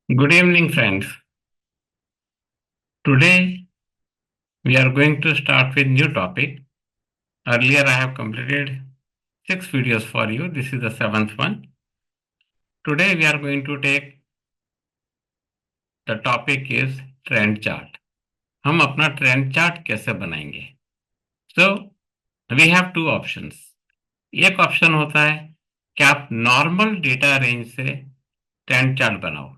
Good evening, friends. Today we are going to start with new topic. Earlier I have completed 6 videos for you. This is the seventh one. Today we are going to take the topic is trend chart. हम अपना trend chart कैसे बनाएंगे? So we have two options. एक option होता है कि आप normal data range से ट्रेंड चार्ट बनाओ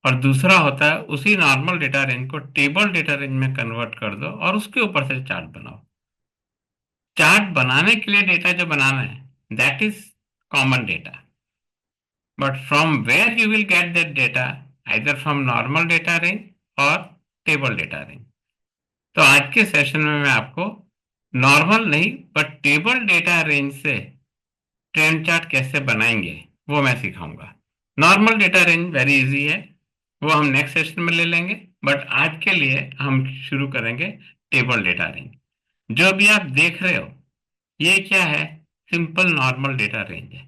और दूसरा होता है उसी नॉर्मल डेटा रेंज को टेबल डेटा रेंज में कन्वर्ट कर दो और उसके ऊपर से चार्ट बनाओ। चार्ट बनाने के लिए डेटा जो बनाना है that is common data, but from where you will get that data, either from normal data range और टेबल डेटा रेंज। तो आज के सेशन में मैं आपको नॉर्मल नहीं बट टेबल डेटा रेंज से ट्रेंड चार्ट कैसे बनाएंगे वो मैं सिखाऊंगा। Normal data range very easy है, वो हम नेक्स्ट सेशन में ले लेंगे, बट आज के लिए हम शुरू करेंगे टेबल डेटा रेंज। जो भी आप देख रहे हो ये क्या है? सिंपल नॉर्मल डेटा रेंज है।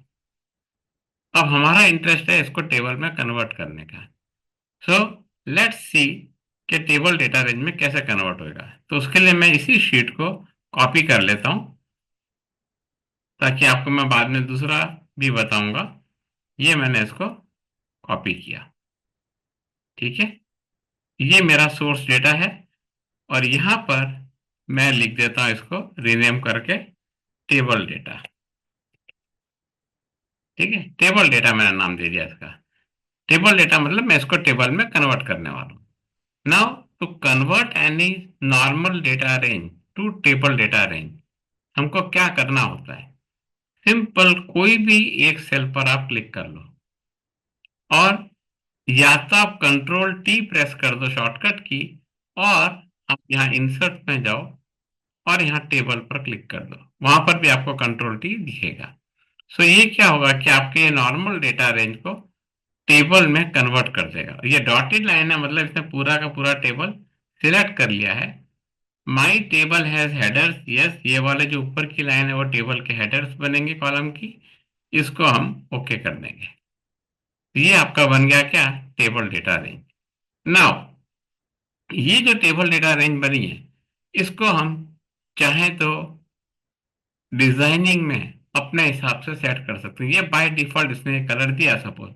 अब हमारा इंटरेस्ट है इसको टेबल में कन्वर्ट करने का। सो लेट्स सी कि टेबल डेटा रेंज में कैसे कन्वर्ट होगा। तो उसके लिए मैं इसी शीट को कॉपी कर लेता हूं ताकि आपको मैं बाद में दूसरा भी बताऊंगा। ये मैंने इसको कॉपी किया, ठीक है। ये मेरा सोर्स डेटा है और यहां पर मैं लिख देता हूं इसको रीनेम करके टेबल डेटा, ठीक है। टेबल डेटा मैंने नाम दे दिया इसका। टेबल डेटा मतलब मैं इसको टेबल में कन्वर्ट करने वाला हूँ। Now to convert any normal data range to table data range हमको क्या करना होता है? सिंपल कोई भी एक सेल पर आप क्लिक कर लो और या तो आप कंट्रोल टी प्रेस कर दो शॉर्टकट की, और आप यहाँ इंसर्ट में जाओ और यहाँ टेबल पर क्लिक कर दो, वहां पर भी आपको कंट्रोल टी दिखेगा। सो ये क्या होगा कि आपके ये नॉर्मल डेटा रेंज को टेबल में कन्वर्ट कर देगा। ये डॉटेड लाइन है मतलब इसने पूरा का पूरा टेबल सिलेक्ट कर लिया है। माई टेबल हैज हेडर्स, यस, ये वाले जो ऊपर की लाइन है वो टेबल के हेडर्स बनेंगे कॉलम की। इसको हम ओके कर देंगे। तो ये आपका बन गया क्या? Table data range. नाउ ये जो टेबल डेटा रेंज बनी है इसको हम चाहे तो डिजाइनिंग में अपने हिसाब से सेट कर सकते हैं। ये बाय डिफॉल्ट इसने कलर दिया, सपोज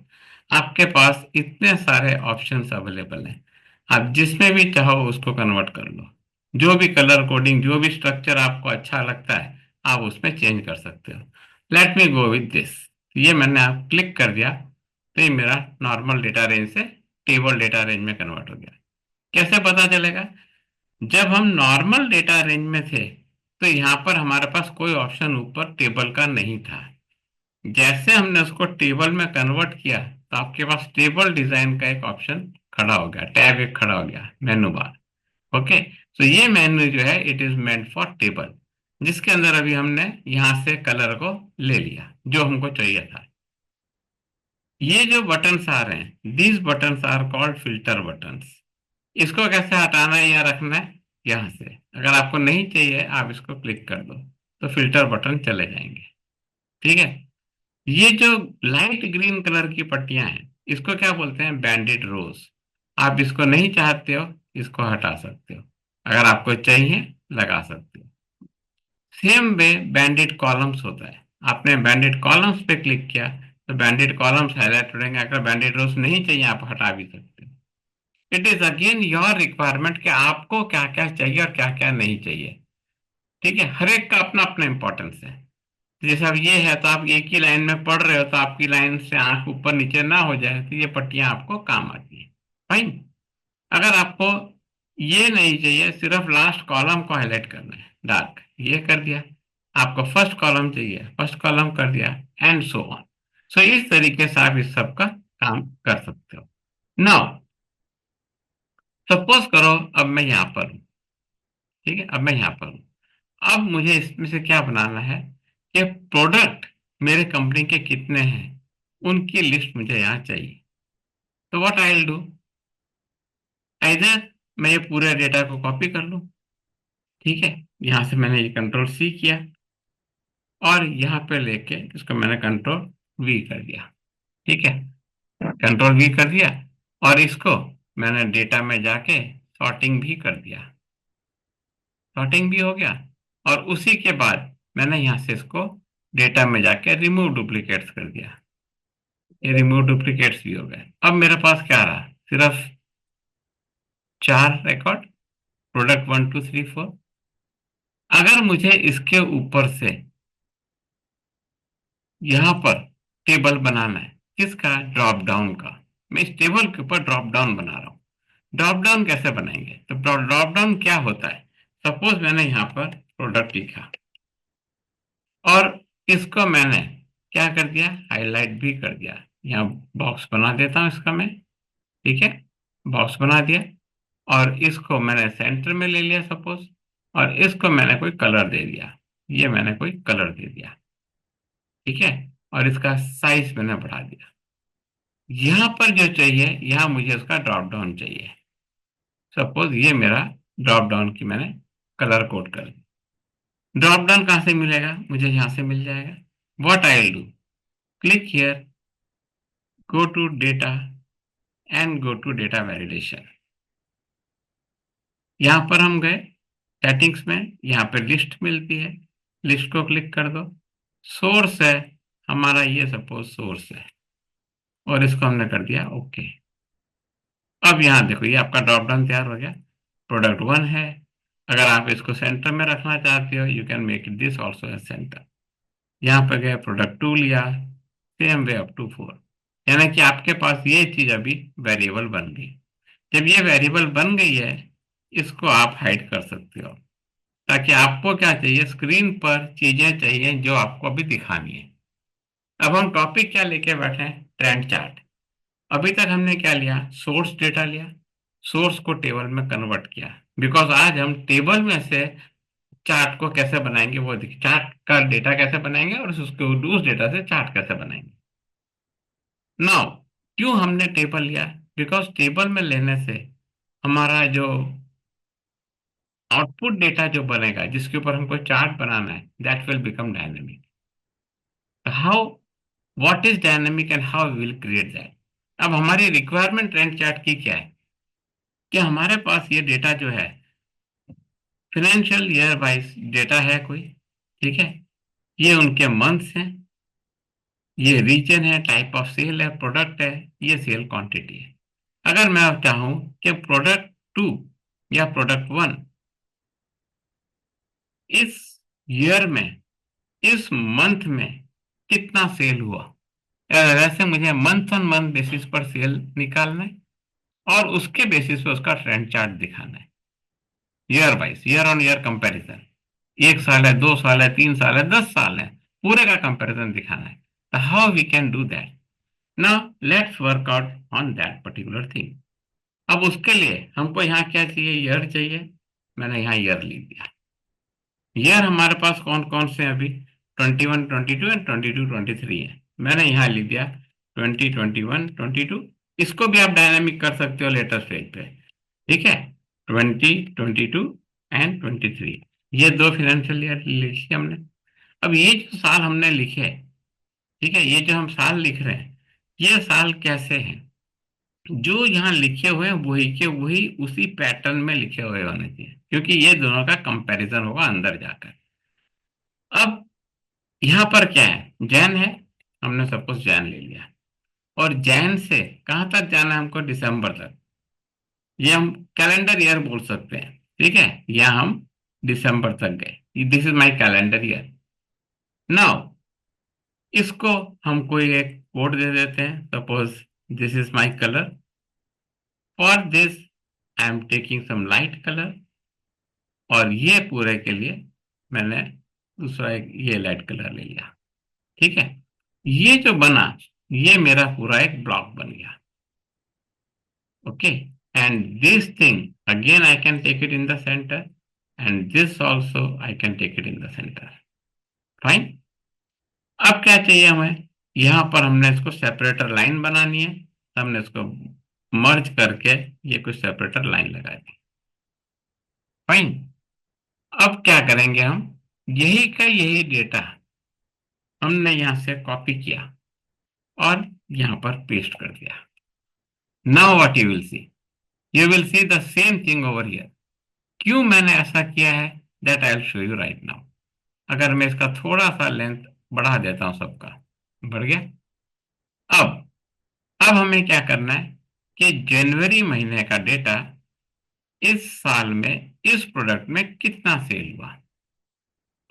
आपके पास इतने सारे ऑप्शंस अवेलेबल हैं, आप जिसमें भी चाहो उसको कन्वर्ट कर लो। जो भी कलर कोडिंग जो भी स्ट्रक्चर आपको अच्छा लगता है आप उसमें चेंज कर सकते हो। Let me go with this. ये मैंने आप क्लिक कर दिया तो ये मेरा नॉर्मल डेटा रेंज से टेबल डेटा रेंज में कन्वर्ट हो गया। कैसे पता चलेगा? जब हम नॉर्मल डेटा रेंज में थे तो यहाँ पर हमारे पास कोई ऑप्शन ऊपर टेबल का नहीं था। जैसे हमने उसको टेबल में कन्वर्ट किया तो आपके पास टेबल डिजाइन का एक ऑप्शन खड़ा हो गया, टैब एक खड़ा हो गया, मेनू बार। ओके, तो ये मेन्यू जो है it is meant for table, जिसके अंदर अभी हमने यहाँ से कलर को ले लिया जो हमको चाहिए था। ये जो बटन्स आ रहे हैं these buttons are called filter buttons. इसको कैसे हटाना है या रखना है? यहाँ से अगर आपको नहीं चाहिए आप इसको क्लिक कर दो तो फिल्टर बटन चले जाएंगे, ठीक है। ये जो लाइट ग्रीन कलर की पट्टियां हैं इसको क्या बोलते हैं? बैंडेड रोज। आप इसको नहीं चाहते हो इसको हटा सकते हो, अगर आपको चाहिए लगा सकते हो। सेम वे बैंडेड कॉलम्स होता है। आपने बैंडेड कॉलम्स पे क्लिक किया तो बैंडेड कॉलम्स हाईलाइट हो जाएंगे। अगर बैंडेड रोज नहीं चाहिए आप हटा भी सकते हो। It is again your requirement कि आपको क्या क्या चाहिए और क्या क्या नहीं चाहिए, ठीक है। हर एक का अपना अपना इंपॉर्टेंस है। जैसे अब ये है तो आप एक ही लाइन में पढ़ रहे हो तो आपकी लाइन से आंख ऊपर नीचे ना हो जाए तो ये पट्टियां आपको काम आती है, फाइन। अगर आपको ये नहीं चाहिए, सिर्फ लास्ट कॉलम को हाईलाइट करना है डार्क, ये कर दिया। आपको फर्स्ट कॉलम चाहिए, फर्स्ट कॉलम कर दिया, एंड सो ऑन। सो इस तरीके से आप इस सब का काम कर सकते हो। नाउ सपोज करो अब मैं यहाँ पर हूँ, ठीक है, अब मैं यहाँ पर हूँ। अब मुझे इसमें से क्या बनाना है कि प्रोडक्ट मेरे कंपनी के कितने हैं उनकी लिस्ट मुझे यहाँ चाहिए। तो what I will do, either मैं ये पूरे डेटा को कॉपी कर लूँ, ठीक है। यहाँ से मैंने ये कंट्रोल सी किया और यहाँ पे लेके इसको मैंने कंट्रोल वी कर दिया, ठीक है। कंट्रोल वी कर दिया और इसको मैंने डेटा में जाके सॉर्टिंग भी कर दिया, सॉर्टिंग भी हो गया। और उसी के बाद मैंने यहाँ से इसको डेटा में जाके रिमूव डुप्लीकेट्स कर दिया, ये रिमूव डुप्लीकेट्स भी हो गए। अब मेरे पास क्या रहा, सिर्फ 4 रिकॉर्ड, प्रोडक्ट 1 2 3 4। अगर मुझे इसके ऊपर से यहाँ पर टेबल बनाना है, किसका, ड्रॉप डाउन का, मैं इस टेबल के ऊपर ड्रॉप डाउन बना रहा हूँ। ड्रॉप डाउन कैसे बनाएंगे, तो ड्रॉप डाउन क्या होता है, सपोज मैंने यहाँ पर प्रोडक्ट लिखा और इसको मैंने क्या कर दिया, हाईलाइट भी कर दिया। यहाँ बॉक्स बना देता हूँ इसका मैं, ठीक है, बॉक्स बना दिया। और इसको मैंने सेंटर में ले लिया सपोज, और इसको मैंने कोई कलर दे दिया, ये मैंने कोई कलर दे दिया, ठीक है। और इसका साइज मैंने बढ़ा दिया। यहाँ पर जो चाहिए, यहाँ मुझे उसका ड्रॉप डाउन चाहिए। सपोज ये मेरा ड्रॉप डाउन की मैंने कलर कोड कर दी। ड्रॉप डाउन कहाँ से मिलेगा, मुझे यहाँ से मिल जाएगा। What I will do, click here, go to data and go to data validation. यहाँ पर हम गए सेटिंग्स में, यहाँ पे लिस्ट मिलती है, लिस्ट को क्लिक कर दो। सोर्स है हमारा, ये सपोज सोर्स है, और इसको हमने कर दिया ओके। अब यहाँ देखो, ये आपका ड्रॉप डाउन तैयार हो गया, प्रोडक्ट 1 है। अगर आप इसको सेंटर में रखना चाहते हो, you can make it this also as centre. यहाँ पे गए प्रोडक्ट 2 लिया, सेम वे अप टू 4। यानी कि आपके पास ये चीज अभी वेरिएबल बन गई। जब ये वेरिएबल बन गई है, इसको आप हाइड कर सकते हो, ताकि आपको क्या चाहिए, स्क्रीन पर चीजें चाहिए जो आपको अभी दिखानी है। अब हम टॉपिक क्या लेके बैठे हैं, ट्रेंड चार्ट। अभी तक हमने क्या लिया, सोर्स डेटा लिया, सोर्स को टेबल में कन्वर्ट किया। बिकॉज आज हम टेबल में से चार्ट को कैसे बनाएंगे वो देखिए, चार्ट का डेटा कैसे बनाएंगे और उसको उस डेटा से चार्ट कैसे बनाएंगे। नाउ, क्यों हमने टेबल लिया, बिकॉज टेबल में लेने से हमारा जो आउटपुट डेटा जो बनेगा, जिसके ऊपर हमको चार्ट बनाना है, that will become dynamic. How, what is dynamic and how we will create that. अब हमारी रिक्वायरमेंट ट्रेंड चार्ट की क्या है, कि हमारे पास ये डेटा जो है फाइनेंशियल ईयर वाइज डेटा है कोई, ठीक है, ये उनके मंथ्स हैं, ये रीजन है, टाइप ऑफ सेल है, प्रोडक्ट है, ये सेल क्वांटिटी है। अगर मैं अब चाहूं कि प्रोडक्ट 2 या प्रोडक्ट 1 इस ईयर में, इस मंथ में कितना सेल हुआ, वैसे मुझे मंथ ऑन मंथ बेसिस पर सेल निकालना है, और उसके बेसिस पे उसका ट्रेंड चार्ट दिखाना है, year wise, year on year comparison. 1 साल है, 2 साल है, 3 साल है, 10 साल है, पूरे का कंपैरिजन दिखाना है। तो how we can do that, now let's work out on that particular thing. अब उसके लिए हमको यहाँ क्या चाहिए, ईयर चाहिए। मैंने यहाँ ईयर लिख दिया। ईयर हमारे पास कौन कौन से हैं अभी, 21 22 एंड 22 23 है। मैंने यहाँ लिख दिया 20 21 22। इसको भी आप डायनामिक कर सकते हो लेटर स्टेज पे, ठीक है। 20 22 एंड 23, ये दो फाइनेंशियल ईयर लिखी हमने। अब ये जो साल हमने लिखे, ठीक है, ये जो हम साल लिख रहे हैं, ये साल कैसे हैं, जो यहाँ लिखे हुए हैं वही के वही उसी पैटर्न में लिखे हुए होने चाहिए, क्योंकि ये दोनों का कंपैरिजन होगा अंदर जाकर। अब यहाँ पर क्या है, जैन है, हमने सपोज जैन ले लिया, और जैन से कहाँ तक जाना है हमको, दिसंबर तक। ये हम कैलेंडर ईयर बोल सकते हैं, ठीक है, या हम दिसंबर तक गए, this is my calendar year. Now इसको हम कोई एक कोड दे देते हैं, suppose this is my colour, for this I am taking some light colour, और ये पूरे के लिए मैंने दूसरा एक ये लाइट कलर ले लिया, ठीक है। ये जो बना, ये मेरा पूरा एक ब्लॉक बन गया, okay. And this thing again I can take it in the centre, and this also I can take it in the centre, fine. अब क्या चाहिए हमें, यहाँ पर हमने इसको सेपरेटर लाइन बनानी है, हमने इसको मर्ज करके ये कुछ सेपरेटर लाइन लगा दी, फाइन। अब क्या करेंगे हम, यही का यही डेटा हमने यहाँ से कॉपी किया और यहाँ पर पेस्ट कर दिया। Now what you will see the same thing over here. क्यों मैंने ऐसा किया है, that I will show you right now. अगर मैं इसका थोड़ा सा लेंथ बढ़ा देता हूं, सबका बढ़ गया। अब अब हमें क्या करना है कि जनवरी महीने का डेटा इस साल में इस प्रोडक्ट में कितना सेल हुआ।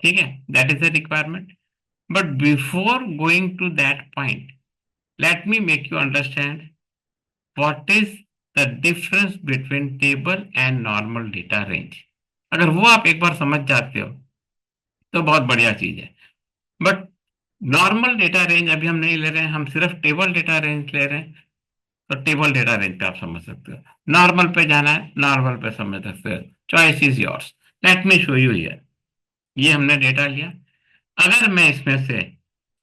ठीक है, that is the requirement. But before going to that point, let me make you understand what is the difference between table and normal data range. अगर वो आप एक बार समझ जाते हो तो बहुत बढ़िया चीज है। बट नॉर्मल डेटा रेंज अभी हम नहीं ले रहे हैं, हम सिर्फ टेबल डेटा रेंज ले रहे हैं। तो टेबल डेटा रेंज पे आप समझ सकते हो, नॉर्मल पे जाना है नॉर्मल पे समझ सकते हो। Choice is yours. Let me show you here. ये हमने डेटा लिया। अगर मैं इसमें से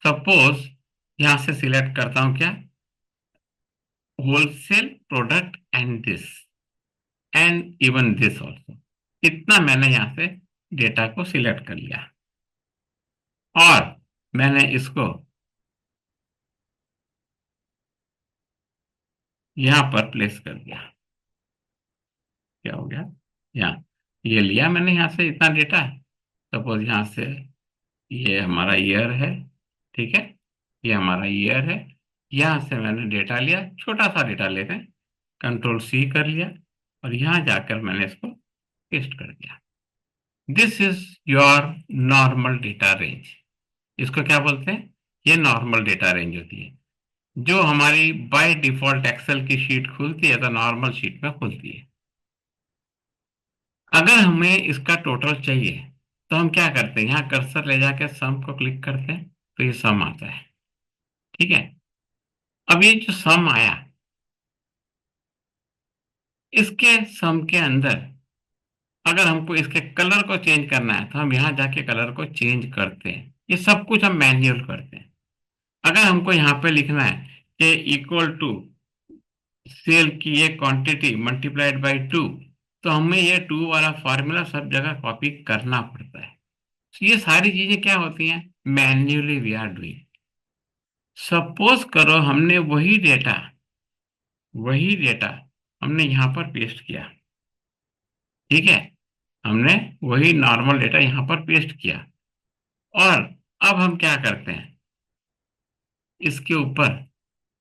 सपोज यहां से सिलेक्ट करता हूं क्या, wholesale product and this and even this also, इतना मैंने यहां से डेटा को सिलेक्ट कर लिया और मैंने इसको यहां पर प्लेस कर दिया। क्या हो गया, यहाँ ये लिया मैंने यहाँ से इतना डेटा। सपोज यहाँ से ये हमारा ईयर है, ठीक है, ये हमारा ईयर है। यहाँ से मैंने डेटा लिया, छोटा सा डेटा लेते हैं, कंट्रोल सी कर लिया और यहाँ जाकर मैंने इसको पेस्ट कर दिया। This is your normal data range. इसको क्या बोलते हैं, ये नॉर्मल डेटा रेंज होती है जो हमारी बाय डिफॉल्ट एक्सेल की शीट खुलती है तो नॉर्मल शीट में खुलती है। अगर हमें इसका टोटल चाहिए तो हम क्या करते हैं, यहाँ कर्सर ले जाके सम को क्लिक करते हैं तो ये सम आता है। ठीक है, अब ये जो सम आया, इसके सम के अंदर अगर हमको इसके कलर को चेंज करना है तो हम यहाँ जाके कलर को चेंज करते हैं। ये सब कुछ हम मैन्युअल करते हैं। अगर हमको यहाँ पे लिखना है कि इक्वल टू सेल की ये क्वांटिटी मल्टीप्लाइड बाय 2, तो हमें ये 2 वाला फॉर्मूला सब जगह कॉपी करना पड़ता है। तो ये सारी चीजें क्या होती हैं, manually we are doing. Suppose करो हमने वही डेटा हमने यहां पर पेस्ट किया। ठीक है, हमने वही नॉर्मल डेटा यहां पर पेस्ट किया और अब हम क्या करते हैं, इसके ऊपर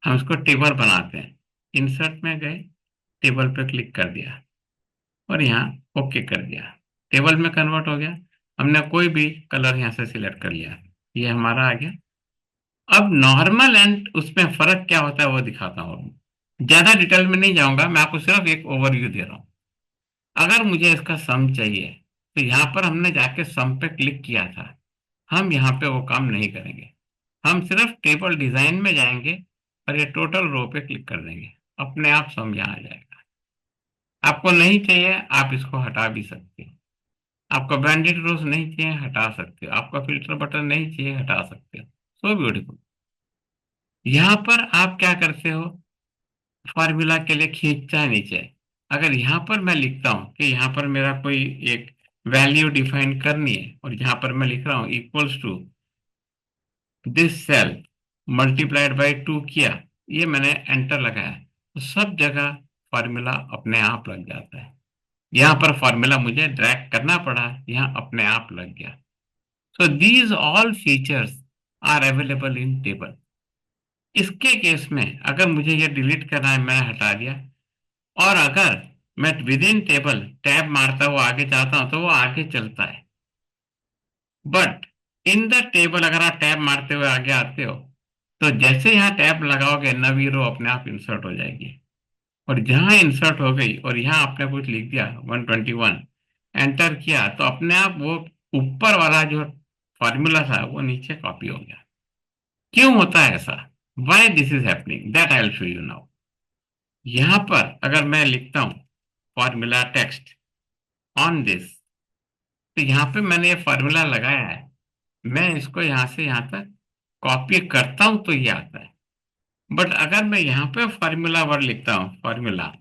हम इसको टेबल बनाते हैं। इंसर्ट में गए, टेबल पे क्लिक कर दिया और यहाँ ओके कर दिया। टेबल में कन्वर्ट हो गया। हमने कोई भी कलर यहाँ से सिलेक्ट कर लिया, ये हमारा आ गया। अब नॉर्मल एंड उसमें फर्क क्या होता है वो दिखाता हूँ। ज्यादा डिटेल में नहीं जाऊंगा, मैं आपको सिर्फ एक ओवरव्यू दे रहा हूँ। अगर मुझे इसका सम चाहिए तो यहाँ पर हमने जाके सम पे क्लिक किया था, हम यहाँ पे वो काम नहीं करेंगे। हम सिर्फ टेबल डिजाइन में जाएंगे और ये टोटल रो पे क्लिक कर देंगे, अपने आप सम यहाँ आ जाएगा। आपको नहीं चाहिए आप इसको हटा भी सकते हो। आपको बैंडेड रोज नहीं चाहिए हटा सकते हो, आपका फिल्टर बटन नहीं चाहिए हटा सकते हो। So beautiful. यहाँ पर आप क्या करते हो, फॉर्मूला के लिए खींचना है नीचे। अगर यहाँ पर मैं लिखता हूँ कि यहाँ पर मेरा कोई एक वैल्यू डिफाइन करनी है और यहाँ पर मैं लिख रहा हूँ equals to this cell multiplied by 2 किया, ये मैंने एंटर लगाया, तो सब जगह फॉर्मूला अपने आप लग जाता है। यहाँ पर फॉर्मूला मुझे ड्रैग करना पड़ा, यहाँ अपने आप लग गया। So these all features are available in table. इसके केस में अगर मुझे ये डिलीट करना है, मैंने हटा दिया। और अगर मैं विद इन टेबल टैब मारता हुआ आगे जाता हूं तो वो आगे चलता है। बट इन द टेबल अगर आप टैब मारते हुए आगे आते हो तो जैसे यहाँ टैब लगाओगे नवी रो अपने आप इंसर्ट हो जाएगी। और जहां इंसर्ट हो गई और यहाँ आपने कुछ लिख दिया 121, एंटर किया तो अपने आप वो ऊपर वाला जो फॉर्मूला था वो नीचे कॉपी हो गया। क्यों होता है ऐसा, why this is happening, that I will show you now. यहाँ पर अगर मैं लिखता हूँ फॉर्मूला टेक्स्ट ऑन दिस, तो यहाँ पे मैंने ये फॉर्मूला लगाया है, मैं इसको यहाँ से यहाँ तक कॉपी करता हूँ तो ये आता है। बट अगर मैं यहाँ पे फॉर्मूला वर्ड लिखता हूँ फॉर्मूला,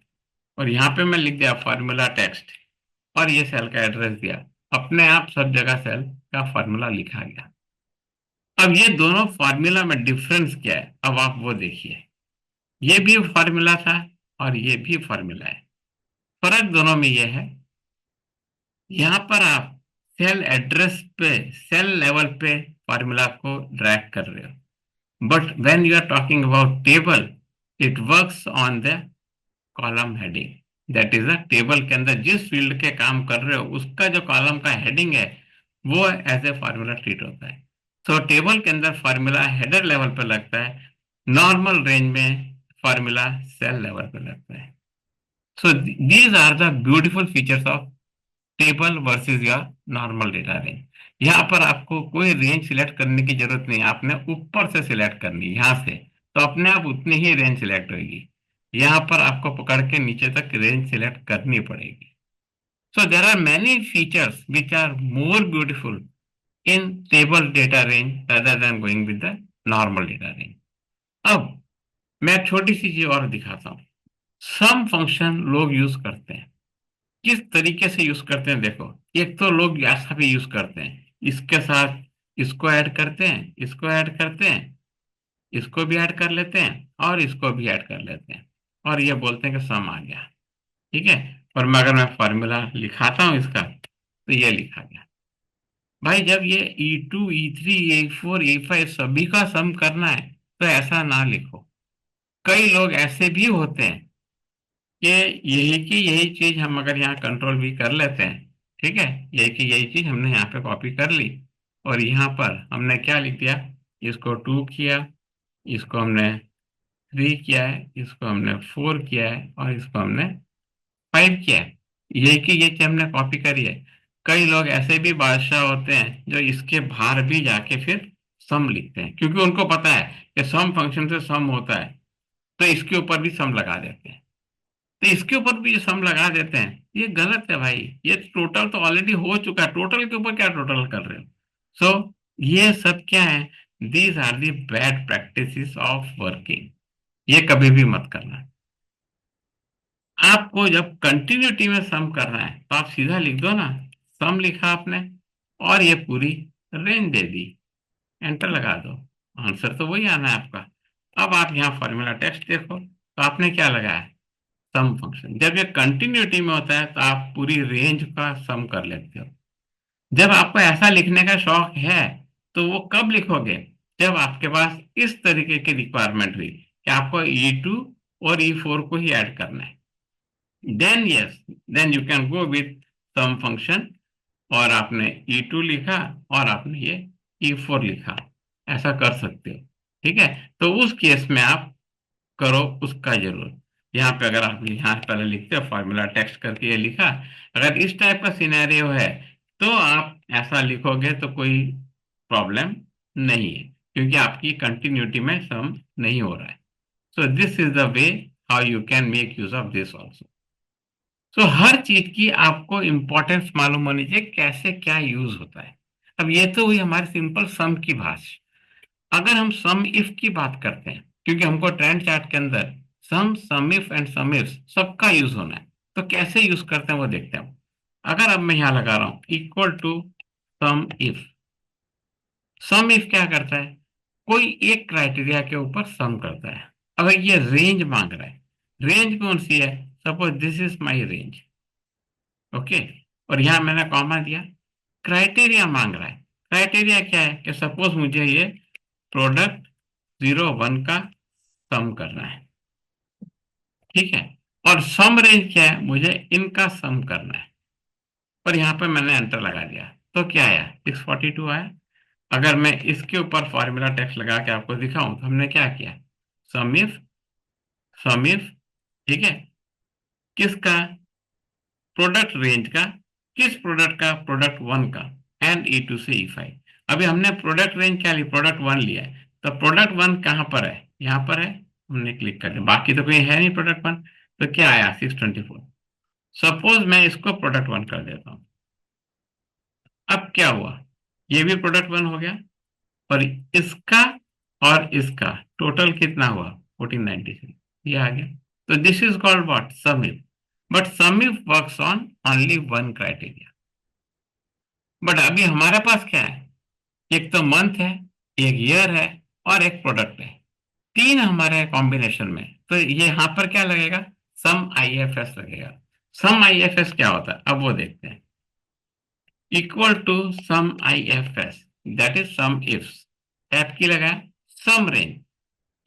और यहाँ पे मैं लिख दिया फॉर्मूला टेक्स्ट और ये सेल का एड्रेस दिया, अपने आप सब जगह सेल का फॉर्मूला लिखा गया। अब ये दोनों फॉर्मूला में डिफरेंस क्या है, अब आप वो देखिए। ये भी फॉर्मूला था, ये भी फॉर्मूला था, और ये भी फॉर्मूला है। फर्क दोनों में ये है, यहाँ पर आप सेल एड्रेस पे, सेल लेवल पे फॉर्मूला को ड्रैग कर रहे हो, but when you are talking about table, it works on the column heading. That is a table के अंदर जिस फील्ड के काम कर रहे हो उसका जो कॉलम का हेडिंग है वो एज ए फार्मूला ट्रीट होता है। तो टेबल के अंदर फार्मूला हेडर लेवल पर लगता है, नॉर्मल रेंज में फार्मूला सेल लेवल पर लगता है। So these are the beautiful features of table versus your normal data range. यहाँ पर आपको कोई रेंज सिलेक्ट करने की जरूरत नहीं, आपने ऊपर से सिलेक्ट करनी है यहाँ से, तो अपने आप उतनी ही रेंज सिलेक्ट होगी। यहाँ पर आपको पकड़ के नीचे तक रेंज सिलेक्ट करनी पड़ेगी। So there are many features which are more beautiful in table data range rather than going with the normal data range. अब मैं एक छोटी सी चीज और दिखाता हूँ। सम फंक्शन लोग यूज करते हैं, किस तरीके से यूज करते हैं देखो। एक तो लोग ऐसा भी यूज करते हैं, इसके साथ इसको ऐड करते हैं, इसको ऐड करते हैं, इसको भी ऐड कर लेते हैं और इसको भी ऐड कर लेते हैं, और ये बोलते हैं कि सम आ गया। ठीक है। और मैं अगर मैं फॉर्मूला लिखाता हूं इसका, तो ये लिखा गया। भाई जब ये E2 E3 E4 E5 सभी का सम करना है तो ऐसा ना लिखो। कई लोग ऐसे भी होते हैं कि यही चीज हम अगर यहाँ कंट्रोल भी कर लेते हैं, ठीक है, यही चीज हमने यहाँ पे कॉपी कर ली और यहाँ पर हमने क्या लिख दिया, इसको 2 किया, इसको हमने 3 किया है, इसको हमने 4 किया है और इसको हमने 5 किया है। ये चीज हमने कॉपी करी है। कई लोग ऐसे भी बादशाह होते हैं जो इसके बाहर भी जाके फिर सम लिखते हैं, क्योंकि उनको पता है कि सम फंक्शन से सम होता है, तो इसके ऊपर भी सम लगा देते हैं। तो इसके ऊपर भी जो सम लगा देते हैं ये गलत है भाई, ये टोटल तो ऑलरेडी हो चुका है, टोटल के ऊपर क्या टोटल कर रहे हो। सो ये सब क्या है, these are the bad practices of working, ये कभी भी मत करना। आपको जब कंटिन्यूटी में सम करना है तो आप सीधा लिख दो ना, सम लिखा आपने और ये पूरी रेंज दे दी, एंटर लगा दो, आंसर तो वही आना है आपका। अब आप यहाँ फॉर्मूला टेक्स्ट देखो तो आपने क्या लगाया, सम फंक्शन। जब ये कंटिन्यूटी में होता है तो आप पूरी रेंज का सम कर लेते हो। जब आपको ऐसा लिखने का शौक है तो वो कब लिखोगे, जब आपके पास इस तरीके की रिक्वायरमेंट हुई कि आपको E2 और E4 को ही ऐड करना है, then yes, then you can go with sum function. और आपने E2 लिखा और आपने ये E4 लिखा, ऐसा कर सकते हो। ठीक है। तो उस केस में आप करो उसका जरूर। यहाँ पे अगर आप यहाँ पहले लिखते हो फॉर्मूला टेक्स्ट करके ये लिखा, अगर इस टाइप का सिनेरियो है तो आप ऐसा लिखोगे तो कोई प्रॉब्लम नहीं है, क्योंकि आपकी कंटिन्यूटी में सम नहीं हो रहा है। So this is the way how you can make use of this also. So हर चीज की आपको इंपॉर्टेंस मालूम होनी चाहिए, कैसे क्या यूज होता है। अब ये तो हुई हमारी सिंपल सम की भाषा। अगर हम सम इफ की बात करते हैं, क्योंकि हमको ट्रेंड चार्ट के अंदर सम इफ एंड सम इफ सबका यूज होना है, तो कैसे यूज करते हैं वो देखते हैं। अगर अब मैं यहां लगा रहा हूं equal to sum if, sum if क्या करता है, कोई एक क्राइटेरिया के ऊपर सम करता है। अब ये रेंज मांग रहा है, रेंज कौन सी है, suppose this is my range, okay, और यहां मैंने कॉमा दिया। क्राइटेरिया मांग रहा है, क्राइटेरिया क्या है कि सपोज मुझे ये प्रोडक्ट 0 1 का सम करना है, ठीक है, और सम रेंज क्या है, मुझे इनका सम करना है। और यहाँ पे मैंने एंटर लगा दिया तो क्या आया, 642 आया। अगर मैं इसके ऊपर फॉर्मूला टेक्स्ट लगा के आपको दिखाऊं तो हमने क्या किया, सम इफ, सम इफ, ठीक है, किसका, प्रोडक्ट रेंज का, किस प्रोडक्ट का, प्रोडक्ट 1 का, एंड E2 से E5। अभी हमने प्रोडक्ट रेंज क्या ली, प्रोडक्ट 1 लिया है, तो प्रोडक्ट 1 कहाँ पर है, यहाँ पर है, हमने क्लिक कर दिया, बाकी तो कोई है नहीं प्रोडक्ट 1। तो क्या आया, 624। सपोज मैं इसको प्रोडक्ट 1 कर देता हूँ, अब क्या हुआ, ये भी प्रोडक्ट 1 हो गया, और इसका और इसका टोटल कितना हुआ, 1496, ये आ गया। तो this is called what, sum if. But sum if works on only one criteria. बट अभी हमारे पास क्या है, एक तो मंथ है, एक ईयर है और एक प्रोडक्ट है, तीन हमारे कॉम्बिनेशन में, तो ये यहाँ पर क्या लगेगा, सम IFS लगेगा। सम IFS क्या होता है अब वो देखते हैं। Equal to sum IFS, that is sum ifs. टैप की लगाए, सम रेंज,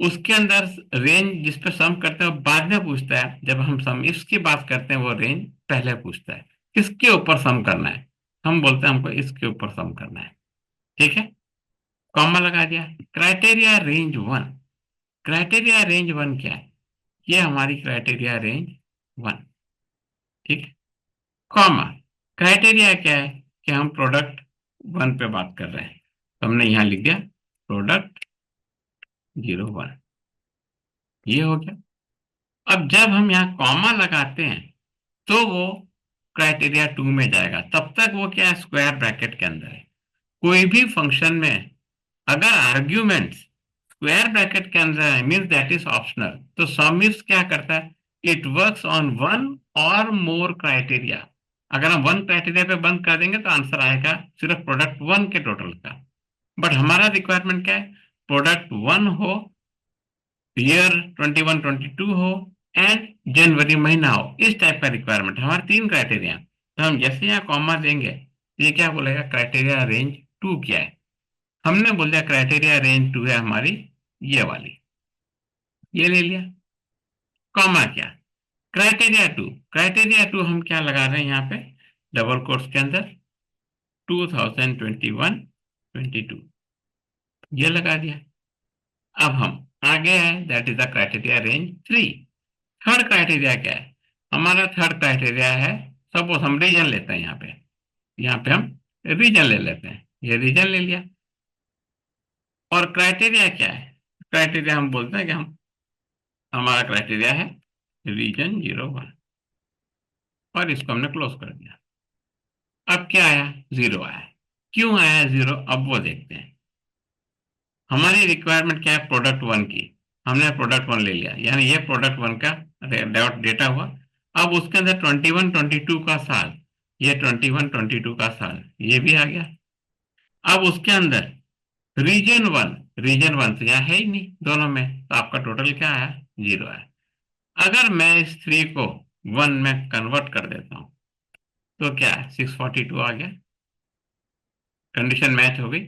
उसके अंदर रेंज जिस पे सम करते हैं वो बाद में पूछता है, जब हम सम इफ्स की बात करते हैं वो रेंज पहले पूछता है। किसके ऊपर सम करना है, हम बोलते हैं हमको इसके ऊपर सम करना है। ठीक है, कॉमा लगा दिया। Criteria range one, criteria range one क्या है, ये हमारी क्राइटेरिया रेंज वन। ठीक है, कॉमा, क्राइटेरिया क्या है कि हम प्रोडक्ट वन पे बात कर रहे हैं, तो हमने यहां लिख दिया प्रोडक्ट 01। ये हो गया। अब जब हम यहाँ कॉमा लगाते हैं तो वो क्राइटेरिया टू में जाएगा, तब तक वो क्या है, स्क्वायर ब्रैकेट के अंदर है। कोई भी फंक्शन में अगर आर्ग्यूमेंट्स स्क्वायर ब्रैकेट के अंदर है मीन्स दैट इज ऑप्शनल। तो सम इफ क्या करता है, इट वर्क्स ऑन वन और मोर क्राइटेरिया। अगर हम वन क्राइटेरिया पे बंद कर देंगे तो आंसर आएगा सिर्फ प्रोडक्ट वन के टोटल का। बट हमारा रिक्वायरमेंट क्या है, प्रोडक्ट वन हो, ईयर 21-22 हो, एंड जनवरी महीना हो। इस टाइप का रिक्वायरमेंट है, हमारे तीन क्राइटेरिया। तो हम जैसे यहाँ कॉमा देंगे, ये क्या बोलेगा, क्राइटेरिया रेंज टू क्या है। हमने बोल दिया क्राइटेरिया रेंज टू है हमारी ये वाली, ये ले लिया। कॉमा क्या, क्राइटेरिया टू, क्राइटेरिया टू हम क्या लगा रहे हैं यहाँ पे, डबल कोट्स के अंदर 2021-22, ये लगा दिया। अब हम आगे हैं, that is the criteria range three. Third criteria क्या है, हमारा थर्ड क्राइटेरिया है, सपोज हम रीजन लेते हैं यहाँ पे हम रीजन ले लेते हैं, ये रीजन ले लिया। और क्राइटेरिया क्या है, क्राइटेरिया हम बोलते हैं कि हम, हमारा क्राइटेरिया है रीजन 01, और इसको हमने क्लोज कर दिया। अब क्या आया, जीरो आया। क्यों आया जीरो, अब वो देखते हैं। हमारी रिक्वायरमेंट क्या है, प्रोडक्ट वन की, हमने प्रोडक्ट वन ले लिया, यानी ये प्रोडक्ट वन का डेटा हुआ। अब उसके अंदर 21-22 का साल, ये 21-22 का साल, ये भी आ गया। अब उसके अंदर रीजन वन, रीजन वन तो यहाँ है ही नहीं दोनों में, तो आपका टोटल क्या आया, जीरो आया। अगर मैं इस थ्री को वन में कन्वर्ट कर देता हूँ तो क्या है, 642 आ गया, कंडीशन मैच हो गई।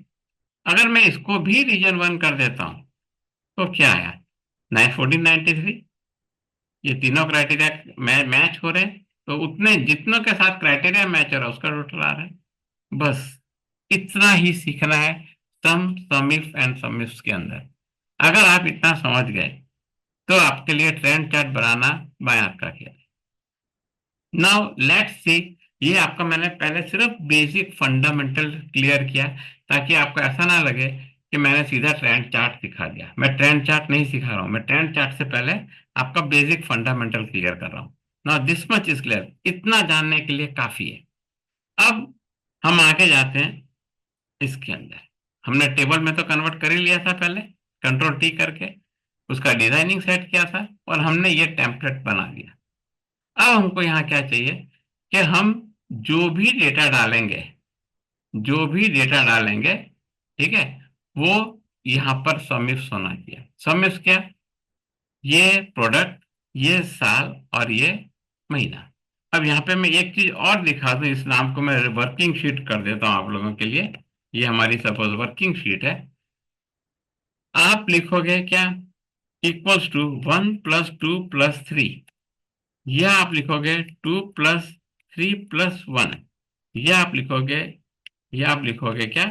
अगर मैं इसको भी रीजन वन कर देता हूँ तो क्या आया, 1493। ये तीनों क्राइटेरिया मैच हो रहे हैं, तो उतने जितनों के साथ क्राइटेरिया मैच हो रहा है उसका टोटल आ रहा है। बस इतना ही सीखना है सम इफ एंड सम इफ्स के अंदर। अगर आप इतना समझ गए तो आपके लिए ट्रेंड चार्ट बनाना बाएं हाथ का खेल। नाउ लेट्स सी, ये आपका मैंने पहले सिर्फ बेसिक फंडामेंटल क्लियर किया, ताकि आपको ऐसा ना लगे कि मैंने सीधा ट्रेंड चार्ट सिखा दिया। मैं ट्रेंड चार्ट नहीं सिखा रहा हूँ, मैं ट्रेंड चार्ट से पहले आपका बेसिक फंडामेंटल क्लियर कर रहा हूँ। Now this much is clear, इतना जानने के लिए काफी है। अब हम आगे जाते हैं। इसके अंदर हमने टेबल में तो कन्वर्ट कर ही लिया था पहले, कंट्रोल टी करके उसका डिजाइनिंग सेट किया था, और हमने ये टेम्पलेट बना दिया। अब हमको यहाँ क्या चाहिए कि हम जो भी डेटा डालेंगे, जो भी डेटा डालेंगे, ठीक है, वो यहाँ पर समिफ्स होना चाहिए। समिफ्स क्या, ये प्रोडक्ट, ये साल, और ये महीना। अब यहाँ पे मैं एक चीज और दिखा दूं, इस नाम को मैं वर्किंग शीट कर देता हूँ आप लोगों के लिए। ये हमारी सपोज वर्किंग शीट है। आप लिखोगे क्या, इक्वल्स टू 1+2+3, यह आप लिखोगे 2+3+1, यह आप लिखोगे, यह आप लिखोगे क्या,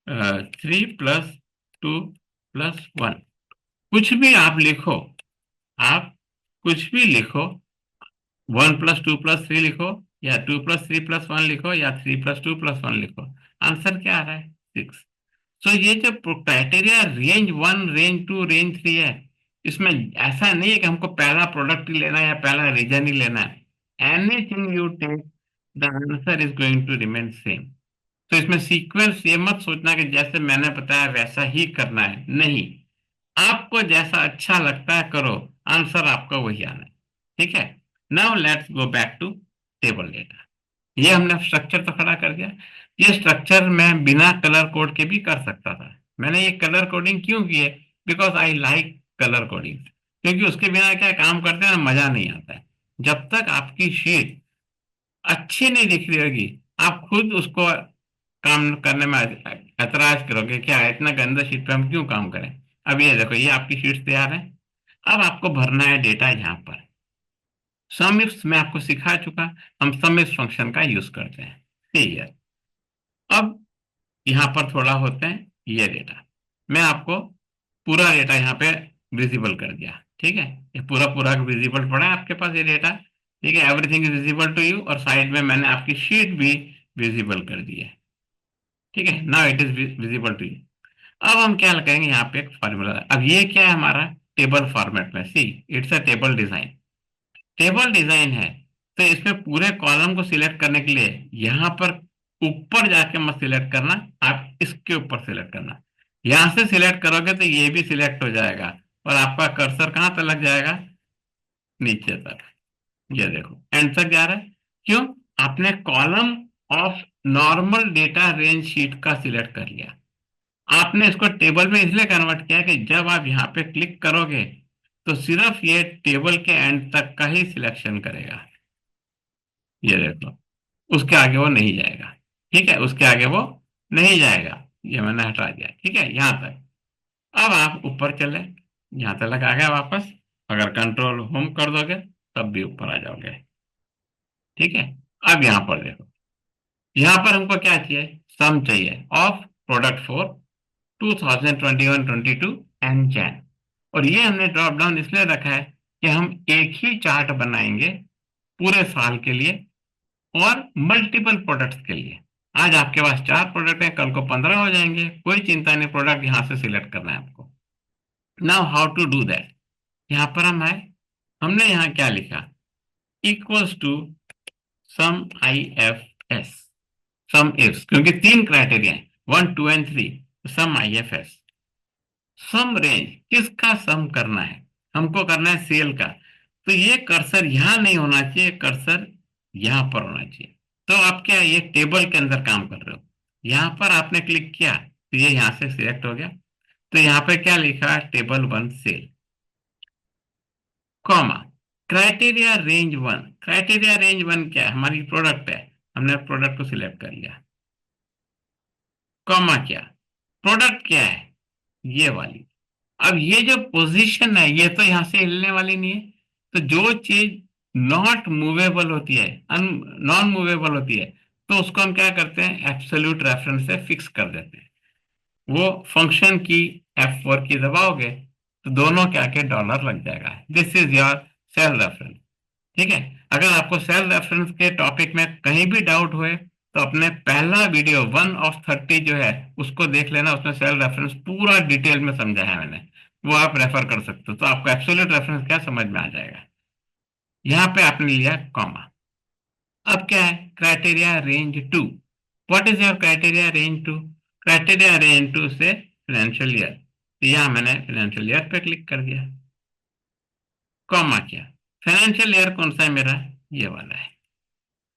3+2+1। कुछ भी आप लिखो, आप कुछ भी लिखो, 1+2+3 लिखो, या 2+3+1 लिखो, या 3+2+1 लिखो, आंसर क्या आ रहा है, 6। सो ये जो criteria range one, range two, range three है, इसमें ऐसा नहीं है कि हमको पहला प्रोडक्ट ही लेना है या पहला रीजन ही लेना है। Anything you take, the answer is going to remain same. तो इसमें सीक्वेंस ये मत सोचना कि जैसे मैंने बताया वैसा ही करना है, नहीं, आपको जैसा अच्छा लगता है करो, आंसर आपका वही आना है। ठीक है, now let's go back to table data. ये हमने स्ट्रक्चर तो खड़ा कर दिया। ये स्ट्रक्चर मैं बिना कलर कोड के भी कर सकता था। मैंने ये कलर कोडिंग क्यों की है, because I like colour coding. क्योंकि उसके बिना क्या काम करते हैं ना, मजा नहीं आता है। जब तक आपकी शीट अच्छी नहीं दिख रही होगी, आप खुद उसको काम करने में ऐतराज करोगे, क्या इतना गंदा शीट पे हम क्यों काम करें। अब ये देखो, ये आपकी शीट तैयार है। अब आपको भरना है डेटा यहाँ पर। सम इफ्स मैं आपको सिखा चुका, हम सम इफ्स फंक्शन का यूज करते हैं। ठीक है। अब यहाँ पर थोड़ा होते हैं ये डेटा, मैं आपको पूरा डेटा यहाँ पे विजिबल कर दिया। ठीक है, ये पूरा पूरा विजिबल पड़ा है आपके पास ये डेटा। ठीक है, everything is visible to you, और साइड में मैंने आपकी शीट भी विजिबल कर दी है। ठीक है, now it is visible to you. अब हम क्या लगाएंगे, यहाँ पे एक फॉर्मूला। अब ये क्या है हमारा, टेबल फॉर्मेट में, see it's a table design. Table design है, तो इसमें पूरे कॉलम को सिलेक्ट करने के लिए यहाँ पर ऊपर जाके मत सिलेक्ट करना, आप इसके ऊपर सिलेक्ट करना। यहां से सिलेक्ट करोगे तो ये भी सिलेक्ट हो जाएगा, और आपका कर्सर कहाँ तक लग जाएगा, नीचे तक। ये देखो एंड तक जा रहा है। क्यों, आपने column of normal data range sheet का सिलेक्ट कर लिया। आपने इसको टेबल में इसलिए कन्वर्ट किया कि जब आप यहाँ पे क्लिक करोगे तो सिर्फ ये टेबल के एंड तक का ही सिलेक्शन करेगा। ये देख लो, उसके आगे वो नहीं जाएगा। ठीक है, उसके आगे वो नहीं जाएगा। ये मैंने हटा दिया। ठीक है, यहाँ तक। अब आप ऊपर चले, यहाँ तक आ गया वापस। अगर कंट्रोल होम कर दोगे तब भी ऊपर आ जाओगे। ठीक है, अब यहाँ पर देखो, यहाँ पर हमको क्या चाहिए, सम चाहिए of product for 2021-22 and Jain. और ये हमने ड्रॉप डाउन इसलिए रखा है कि हम एक ही चार्ट बनाएंगे पूरे साल के लिए और मल्टीपल प्रोडक्ट्स के लिए। आज आपके पास 4 प्रोडक्ट हैं, कल को 15 हो जाएंगे, कोई चिंता नहीं, प्रोडक्ट यहां से सिलेक्ट करना है आपको। Now how to do that, यहाँ पर हम आए, हमने यहाँ क्या लिखा, equals to sum I F S, sum ifs, क्योंकि 3 क्राइटेरिया है, 1, 2 and 3, sum I F S. Sum range, किसका सम करना है, हमको करना है सेल का। तो ये कर्सर यहां नहीं होना चाहिए, कर्सर यहां पर होना चाहिए। तो आप क्या ये टेबल के अंदर काम कर रहे हो, यहां पर आपने क्लिक किया तो ये यहां से सिलेक्ट हो गया। तो यहाँ पे क्या लिखा है, table 1 cell, comma, criteria range 1। Criteria range 1 क्या है, हमारी प्रोडक्ट है, हमने प्रोडक्ट को सिलेक्ट कर लिया। कॉमा क्या, प्रोडक्ट क्या है, ये वाली। अब ये जो पोजीशन है ये तो यहां से हिलने वाली नहीं है। तो जो चीज नॉट मूवेबल होती है, नॉन मूवेबल होती है, तो उसको हम क्या करते हैं, एब्सोल्यूट रेफरेंस से फिक्स कर देते हैं। वो फंक्शन की F4 की दबाओगे तो दोनों के आके डॉलर लग जाएगा। This is your cell reference. ठीक है, अगर आपको सेल रेफरेंस के टॉपिक में कहीं भी डाउट हुए तो अपने पहला वीडियो 1 of 30 जो है उसको देख लेना, उसमें सेल रेफरेंस पूरा डिटेल में समझाया है मैंने, वो आप रेफर कर सकते हो, तो आपको एब्सोल्यूट रेफरेंस क्या समझ में आ जाएगा। यहाँ पे आपने लिया कॉमा। अब क्या है, criteria range 2। What is your criteria range 2, criteria range 2 से फाइनेंशियल ईयर, तो यहाँ मैंने फाइनेंशियल ईयर पे क्लिक कर दिया। कॉमा किया, फाइनेंशियल ईयर कौन सा है मेरा, ये वाला है।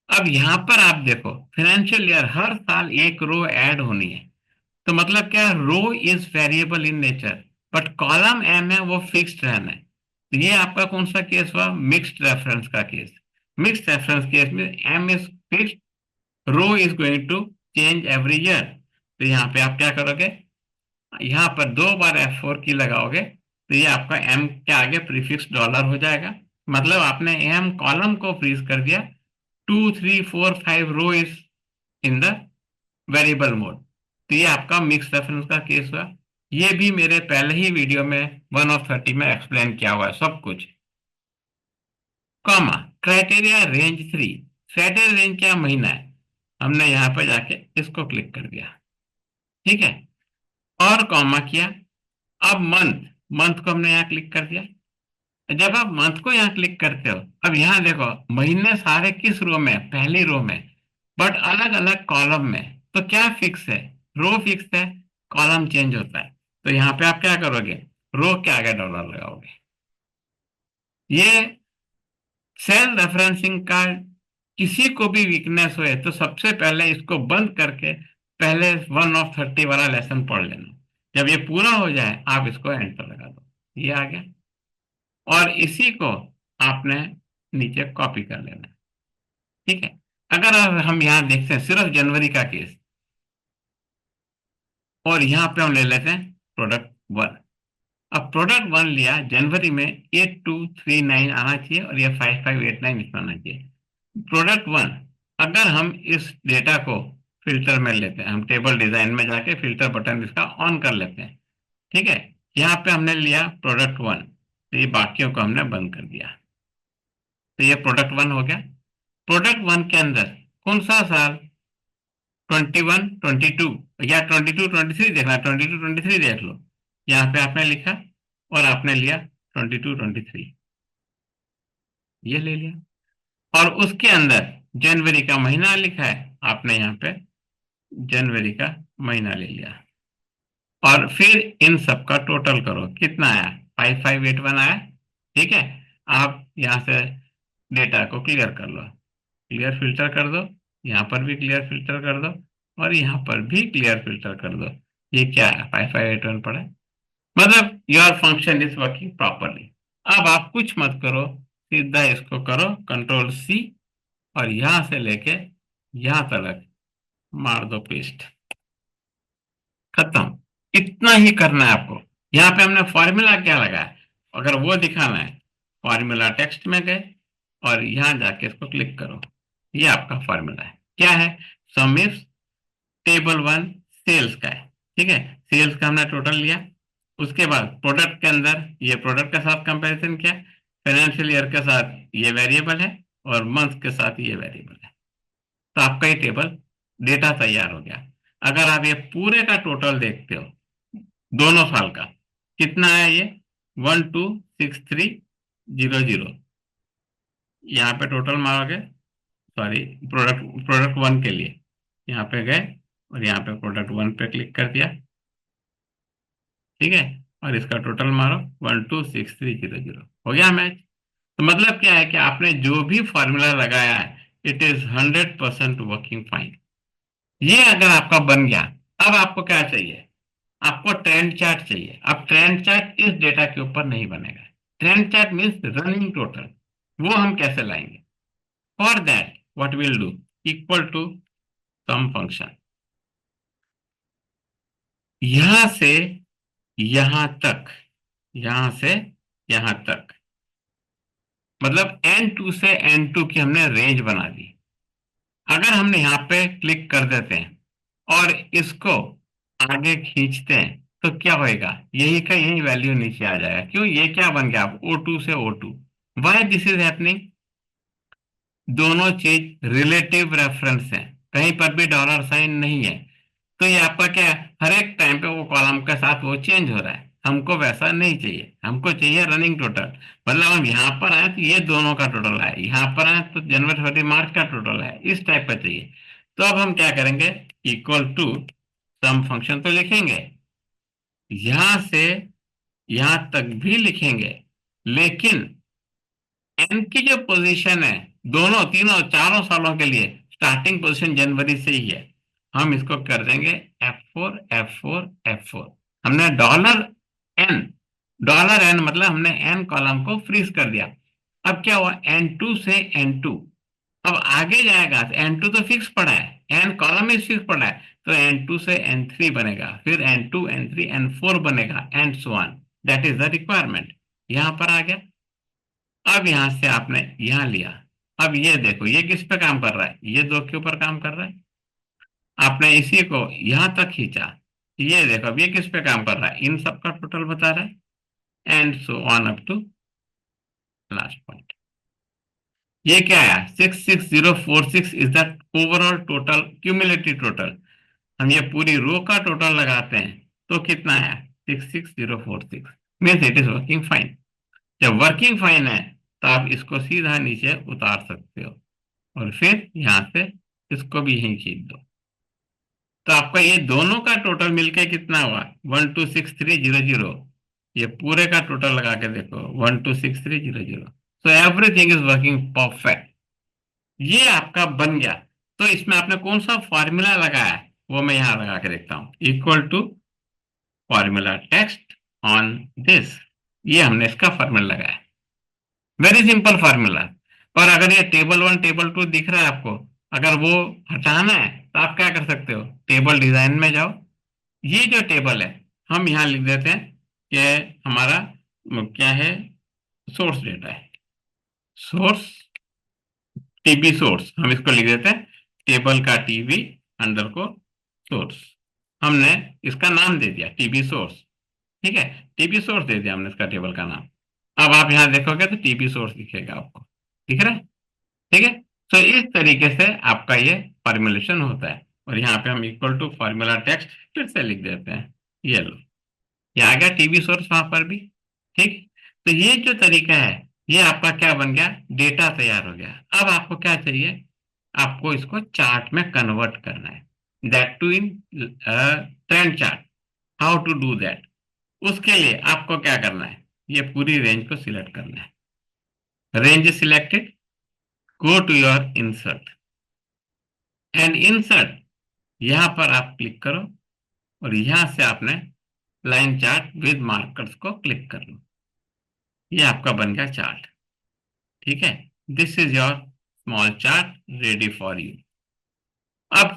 अब यहां पर आप देखो, फाइनेंशियल ईयर हर साल एक रो ऐड होनी है। तो मतलब क्या, row is variable in nature, but column M है वो फिक्स्ड रहना है। तो ये आपका कौन सा केस हुआ, मिक्स्ड रेफरेंस का केस। मिक्स्ड रेफरेंस केस में M is fixed, row is going to change every year. तो यहाँ पे आप क्या करोगे, यहाँ पर 2 बार F4 की लगाओगे तो ये आपका एम के आगे प्रीफिक्स डॉलर हो जाएगा। मतलब आपने एम कॉलम को फ्रीज कर दिया, 2, 3, 4, 5 row is in the variable mode. तो ये आपका मिक्स रेफरेंस का केस हुआ। ये भी मेरे पहले ही वीडियो में 1 of 30 में एक्सप्लेन किया हुआ है सब कुछ। Comma, criteria range 3, criteria range क्या महीना है, हमने यहाँ पे जाके इसको क्लिक कर दिया। ठीक है, और कॉमा किया। अब मंथ, मंथ को हमने यहाँ क्लिक कर दिया। जब आप मंथ को यहाँ क्लिक करते हो, अब यहाँ देखो महीने सारे किस रो में, पहली रो में, बट अलग अलग कॉलम में। तो क्या फिक्स है, रो फिक्स है, कॉलम चेंज होता है। तो यहाँ पे आप क्या करोगे, रो के आगे डॉलर लगाओगे। ये सेल रेफरेंसिंग का किसी को भी वीकनेस हुए तो सबसे पहले इसको बंद करके पहले 1 of 30 वाला लेसन पढ़ लेना। जब ये पूरा हो जाए आप इसको एंटर लगा दो, ये आ गया। और इसी को आपने नीचे कॉपी कर लेना है। ठीक है। अगर हम यहाँ देखते हैं सिर्फ जनवरी का केस, और यहाँ पे हम ले लेते हैं प्रोडक्ट वन। अब प्रोडक्ट वन लिया जनवरी में, 8239 आना चाहिए और ये 5589 इसमें आना चाहिए। प्रोडक्ट वन, अगर हम इस डेटा को फिल्टर में लेते हैं, हम टेबल डिजाइन में जाके फिल्टर बटन इसका ऑन कर लेते हैं। ठीक है। यहाँ पे हमने लिया प्रोडक्ट वन, तो ये बाकियों को हमने बंद कर दिया। तो ये प्रोडक्ट वन हो गया। प्रोडक्ट वन के अंदर कौन सा साल, 21 22 या 22 23 देखना, 22 23 देख लो। यहाँ पे आपने लिखा और आपने लिया 22 23, ये ले लिया। और उसके अंदर जनवरी का महीना लिखा है, आपने यहाँ पे जनवरी का महीना ले लिया। और फिर इन सब का टोटल करो, कितना आया, 5581 आया। ठीक है। आप यहाँ से डेटा को क्लियर कर लो, क्लियर फिल्टर कर दो, यहाँ पर भी क्लियर फिल्टर कर दो, और यहाँ पर भी क्लियर फिल्टर कर दो। ये क्या है, 5581 पड़ा है। मतलब your function is working properly. अब आप कुछ मत करो, सीधा इसको करो कंट्रोल सी, और यहां से लेके यहां तक मार दो पेस्ट, खत्म। इतना ही करना है आपको। यहाँ पे हमने फॉर्मूला क्या लगाया, अगर वो दिखाना है, फॉर्मूला टेक्स्ट में गए और यहाँ जाके इसको क्लिक करो। ये आपका फॉर्मूला है, क्या है, sum is table one sales का है। ठीक है। सेल्स का हमने टोटल लिया। उसके बाद प्रोडक्ट के अंदर ये प्रोडक्ट के साथ कंपैरिजन किया, फाइनेंशियल ईयर के साथ ये वेरिएबल है, और मंथ के साथ ये वेरिएबल है। तो आपका ये टेबल डेटा तैयार हो गया। अगर आप ये पूरे का टोटल देखते हो दोनों साल का, कितना है ये, 126300। यहाँ पे टोटल मारोगे, सॉरी, प्रोडक्ट प्रोडक्ट वन के लिए यहाँ पे गए और यहाँ पे प्रोडक्ट वन पे क्लिक कर दिया। ठीक है। और इसका टोटल मारो, 126300, हो गया मैच। तो मतलब क्या है कि आपने जो भी फॉर्मूला लगाया है, इट इज 100% वर्किंग फाइन। ये अगर आपका बन गया, अब आपको क्या चाहिए, आपको ट्रेंड चार्ट चाहिए। अब ट्रेंड चार्ट इस डेटा के ऊपर नहीं बनेगा। Trend chart means running total, वो हम कैसे लाएंगे, for that what will do, equal to sum function, यहां से यहां तक, यहां से यहां तक, मतलब N2 से N2 की हमने रेंज बना दी। अगर हमने यहाँ पे क्लिक कर देते हैं और इसको आगे खींचते हैं, तो क्या होएगा, यही का यही वैल्यू नीचे आ जाएगा। क्यों, ये क्या बन गया, अब O2 से O2। Why this is happening, दोनों चीज रिलेटिव रेफरेंस है, कहीं पर भी डॉलर साइन नहीं है। तो ये आपका क्या है, हर एक टाइम पे वो कॉलम के साथ वो चेंज हो रहा है। हमको वैसा नहीं चाहिए, हमको चाहिए रनिंग टोटल। मतलब हम यहाँ पर आए तो ये दोनों का टोटल है, यहाँ पर आए तो जनवरी फरवरी मार्च का टोटल है, इस टाइप का चाहिए। तो अब हम क्या करेंगे, इक्वल टू सम फंक्शन तो लिखेंगे, यहां से यहां तक भी लिखेंगे, लेकिन एन की जो पोजीशन है, दोनों तीनों चारों सालों के लिए स्टार्टिंग पोजीशन जनवरी से ही है। हम इसको कर देंगे F4 F4 F4। हमने एन डॉलर एन मतलब हमने एन कॉलम को फ्रीज कर दिया। अब क्या हुआ, N2 से N2, अब आगे जाएगा तो N2 तो फिक्स पड़ा है, एन कॉलम में फिक्स पड़ा है, तो N2 से N3 बनेगा, फिर N2 N3 N4 बनेगा, and so on. That is the requirement. यहां पर आ गया। अब यहां से आपने यहां लिया। अब ये देखो, ये किस पे काम कर रहा है, ये दो के ऊपर काम कर रहा है। आपने इसी को यहां तक खींचा, ये देखो अब ये किस पे काम कर रहा है, इन सब का टोटल बता रहा है, and so on up to last point. ये क्या आया, 66046 is the overall total, cumulative total. हम ये पूरी रो का टोटल लगाते हैं तो कितना आया, 66046, means it is working fine. जब वर्किंग फाइन है तो आप इसको सीधा नीचे उतार सकते हो, और फिर यहां से इसको भी यहीं खींच दो। तो आपका ये दोनों का टोटल मिलके कितना हुआ, 126300। ये पूरे का टोटल लगा के देखो, 126300। So everything is working perfect. ये आपका बन गया। तो इसमें आपने कौन सा फॉर्मूला लगाया है, वो मैं यहां लगा के देखता हूं, equal to formula text on this. ये हमने इसका फॉर्मूला लगाया। Very simple formula. और अगर ये टेबल वन टेबल टू दिख रहा है आपको, अगर वो हटाना है तो आप क्या कर सकते हो, टेबल डिजाइन में जाओ। ये जो टेबल है हम यहाँ लिख देते हैं कि हमारा क्या है, सोर्स डेटा है, सोर्स, टीबी सोर्स, हम इसको लिख देते हैं टेबल का टीबी अंडर को सोर्स। हमने इसका नाम दे दिया टीबी सोर्स। ठीक है, टीबी सोर्स दे दिया हमने इसका टेबल का नाम। अब आप यहाँ देखोगे तो टीबी सोर्स दिखेगा आपको, दिख रहा है? ठीक है। तो इस तरीके से आपका ये फॉर्मुलेशन होता है। और यहाँ पे हम इक्वल टू फॉर्मूला टेक्स्ट फिर से लिख देते हैं, ये लो, ये आ गया टीबी सोर्स वहां पर भी। ठीक। तो ये जो तरीका है, ये आपका क्या बन गया, डेटा तैयार हो गया। अब आपको क्या चाहिए, आपको इसको चार्ट में कन्वर्ट करना है, दैट टू इन trend chart. How to do that? उसके लिए आपको क्या करना है, ये पूरी रेंज को सिलेक्ट करना है। Range selected, go to your insert and insert, यहां पर आप क्लिक करो और यहां से आपने लाइन चार्ट विद मार्कर्स को क्लिक कर लो। ये आपका बन गया चार्ट। ठीक है, this is your small chart ready for you. अब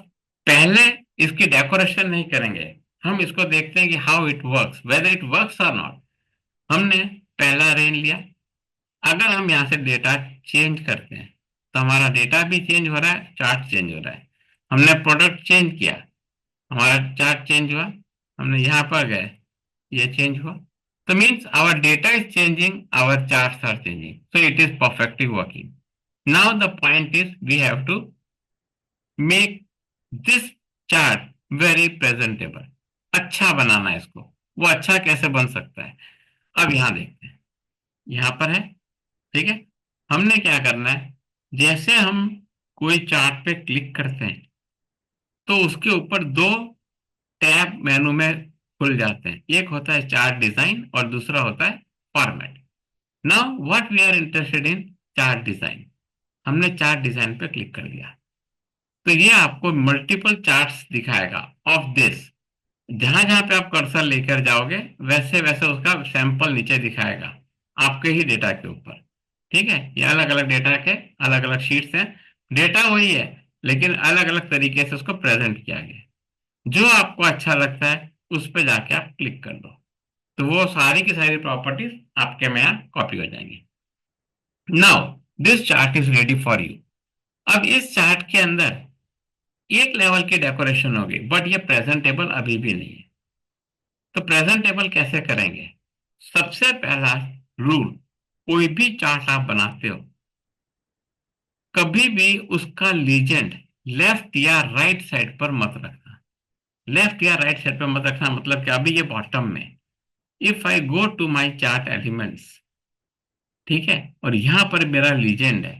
पहले इसकी डेकोरेशन नहीं करेंगे, हम इसको देखते हैं कि how it works, whether it works और नॉट। हमने पहला रेंज लिया, अगर हम यहाँ से डेटा चेंज करते हैं तो हमारा डेटा भी चेंज हो रहा है, चार्ट चेंज हो रहा है। हमने प्रोडक्ट चेंज किया, हमारा चार्ट चेंज हुआ। हमने यहाँ पर गए, ये चेंज हुआ। तो means our data is changing, our charts are changing, so it is perfectly working. Now the point is we have to make this chart very presentable. अच्छा बनाना है इसको। वो अच्छा कैसे बन सकता है, अब यहाँ देखते हैं। यहाँ पर है, ठीक है। हमने क्या करना है, जैसे हम कोई चार्ट पे क्लिक करते हैं तो उसके ऊपर दो टैब मेनू में खुल जाते हैं, एक होता है चार्ट डिजाइन और दूसरा होता है format. Now what we are interested in, chart design. हमने चार्ट डिजाइन पे क्लिक कर दिया तो ये आपको मल्टीपल चार्ट्स दिखाएगा ऑफ दिस। जहां जहां पे आप कर्सर लेकर जाओगे वैसे वैसे उसका सैंपल नीचे दिखाएगा आपके ही डेटा के ऊपर। ठीक है, ये अलग अलग डेटा के अलग अलग शीट्स हैं, डेटा वही है लेकिन अलग अलग तरीके से उसको प्रेजेंट किया गया। जो आपको अच्छा लगता है उस पर जाके आप क्लिक कर दो, तो वो सारी की सारी प्रॉपर्टीज आपके में यहाँ कॉपी हो जाएंगी। Now this chart is ready for you. अब इस चार्ट के अंदर एक लेवल की डेकोरेशन होगी बट ये प्रेजेंटेबल अभी भी नहीं है। तो प्रेजेंटेबल कैसे करेंगे, सबसे पहला रूल, कोई भी चार्ट आप बनाते हो कभी भी उसका लीजेंड लेफ्ट या राइट साइड पर मत रखना। लेफ्ट या राइट साइड पर मत रखना मतलब कि अभी ये बॉटम में, if I go to my chart elements, ठीक है, और यहां पर मेरा लीजेंड है,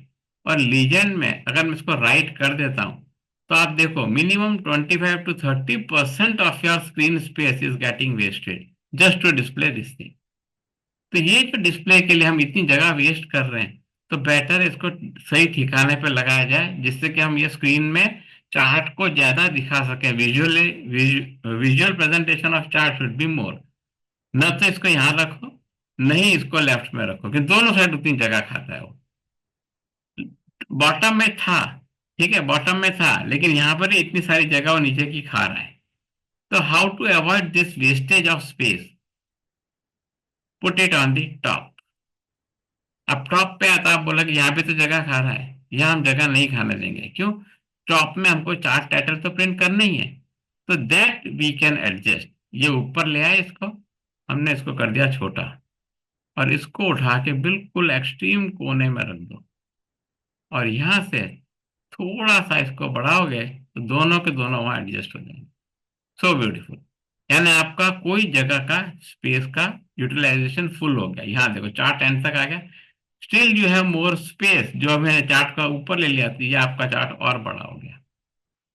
और लीजेंड में अगर मैं इसको राइट कर देता हूं तो आप देखो minimum 25 to 30% of your screen space is getting wasted just to display this thing. तो ये जो डिस्प्ले के लिए हम इतनी जगह वेस्ट कर रहे हैं, तो बेटर इसको सही ठिकाने पे लगाया जाए जिससे कि हम ये स्क्रीन में चार्ट को ज्यादा दिखा सकें। Visually visual presentation of chart should be more. न तो इसको यहाँ रखो, नहीं इसको लेफ्ट में रखो कि दोनों साइड उतनी जगह खाता है वो। बॉटम में था, ठीक है, बॉटम में था लेकिन यहाँ पर ही इतनी सारी जगह वो नीचे की खा रहा है। तो how to avoid this wastage of space, put it on the top. अब टॉप पे आता, आप बोला कि यहाँ पे तो जगह खा रहा है, यहाँ हम जगह नहीं खाने देंगे। क्यों, टॉप में हमको चार्ट टाइटल तो प्रिंट करना ही है। तो दैट वी कैन एडजस्ट, ये ऊपर ले आए इसको, हमने इसको कर दिया छोटा और इसको उठा के बिल्कुल एक्सट्रीम कोने में रख दो और यहां से थोड़ा सा इसको बढ़ाओगे तो दोनों के दोनों वहां एडजस्ट हो जाएंगे। सो ब्यूटीफुल, यानी आपका कोई जगह का स्पेस का यूटिलाइजेशन फुल हो गया। यहाँ देखो चार्ट एंड तक आ गया, still you have more space, जो मैंने चार्ट का ऊपर ले लिया था ये आपका चार्ट और बड़ा हो गया।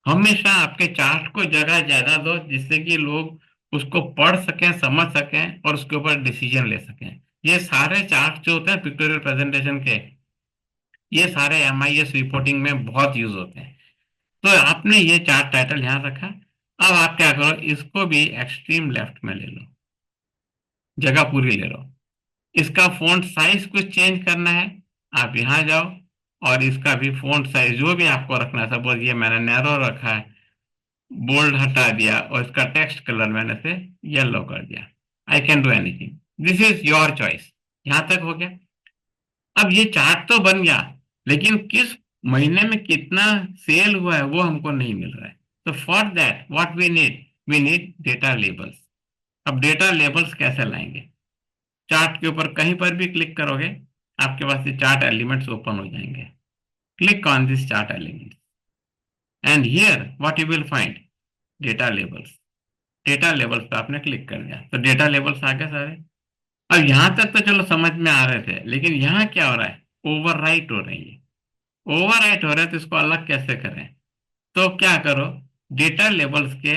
हमेशा आपके चार्ट को जगह ज्यादा दो जिससे कि लोग उसको पढ़ सकें, समझ सकें और उसके ऊपर डिसीजन ले सकें। ये सारे चार्ट जो होते हैं पिक्टोरियल प्रेजेंटेशन के, ये सारे एमआईएस रिपोर्टिंग में बहुत यूज होते हैं। तो आपने ये चार्ट टाइटल यहाँ रखा, अब आप क्या करो, इसको भी एक्सट्रीम लेफ्ट में ले लो, जगह पूरी ले लो। इसका फॉन्ट साइज कुछ चेंज करना है, आप यहाँ जाओ और इसका भी फॉन्ट साइज जो भी आपको रखना है, सपोज ये मैंने नैरो रखा है, बोल्ड हटा दिया और इसका टेक्स्ट कलर मैंने से येलो कर दिया। I can do anything, this is your choice. यहां तक हो गया। अब ये चार्ट तो बन गया, लेकिन किस महीने में कितना सेल हुआ है वो हमको नहीं मिल रहा है। तो for that what we need data labels. अब डेटा लेबल्स कैसे लाएंगे? चार्ट के ऊपर कहीं पर भी क्लिक करोगे, आपके पास ये चार्ट एलिमेंट्स ओपन हो जाएंगे। Click on this chart elements and here what you will find, data labels. Data labels पे आपने क्लिक कर दिया तो डेटा लेबल्स आ गए सारे। अब यहां तक तो चलो समझ में आ रहे थे, लेकिन यहाँ क्या हो रहा है, ओवरराइट हो रही है। ओवरराइट हो रहा है तो इसको अलग कैसे करें? तो क्या करो, डेटा लेबल्स के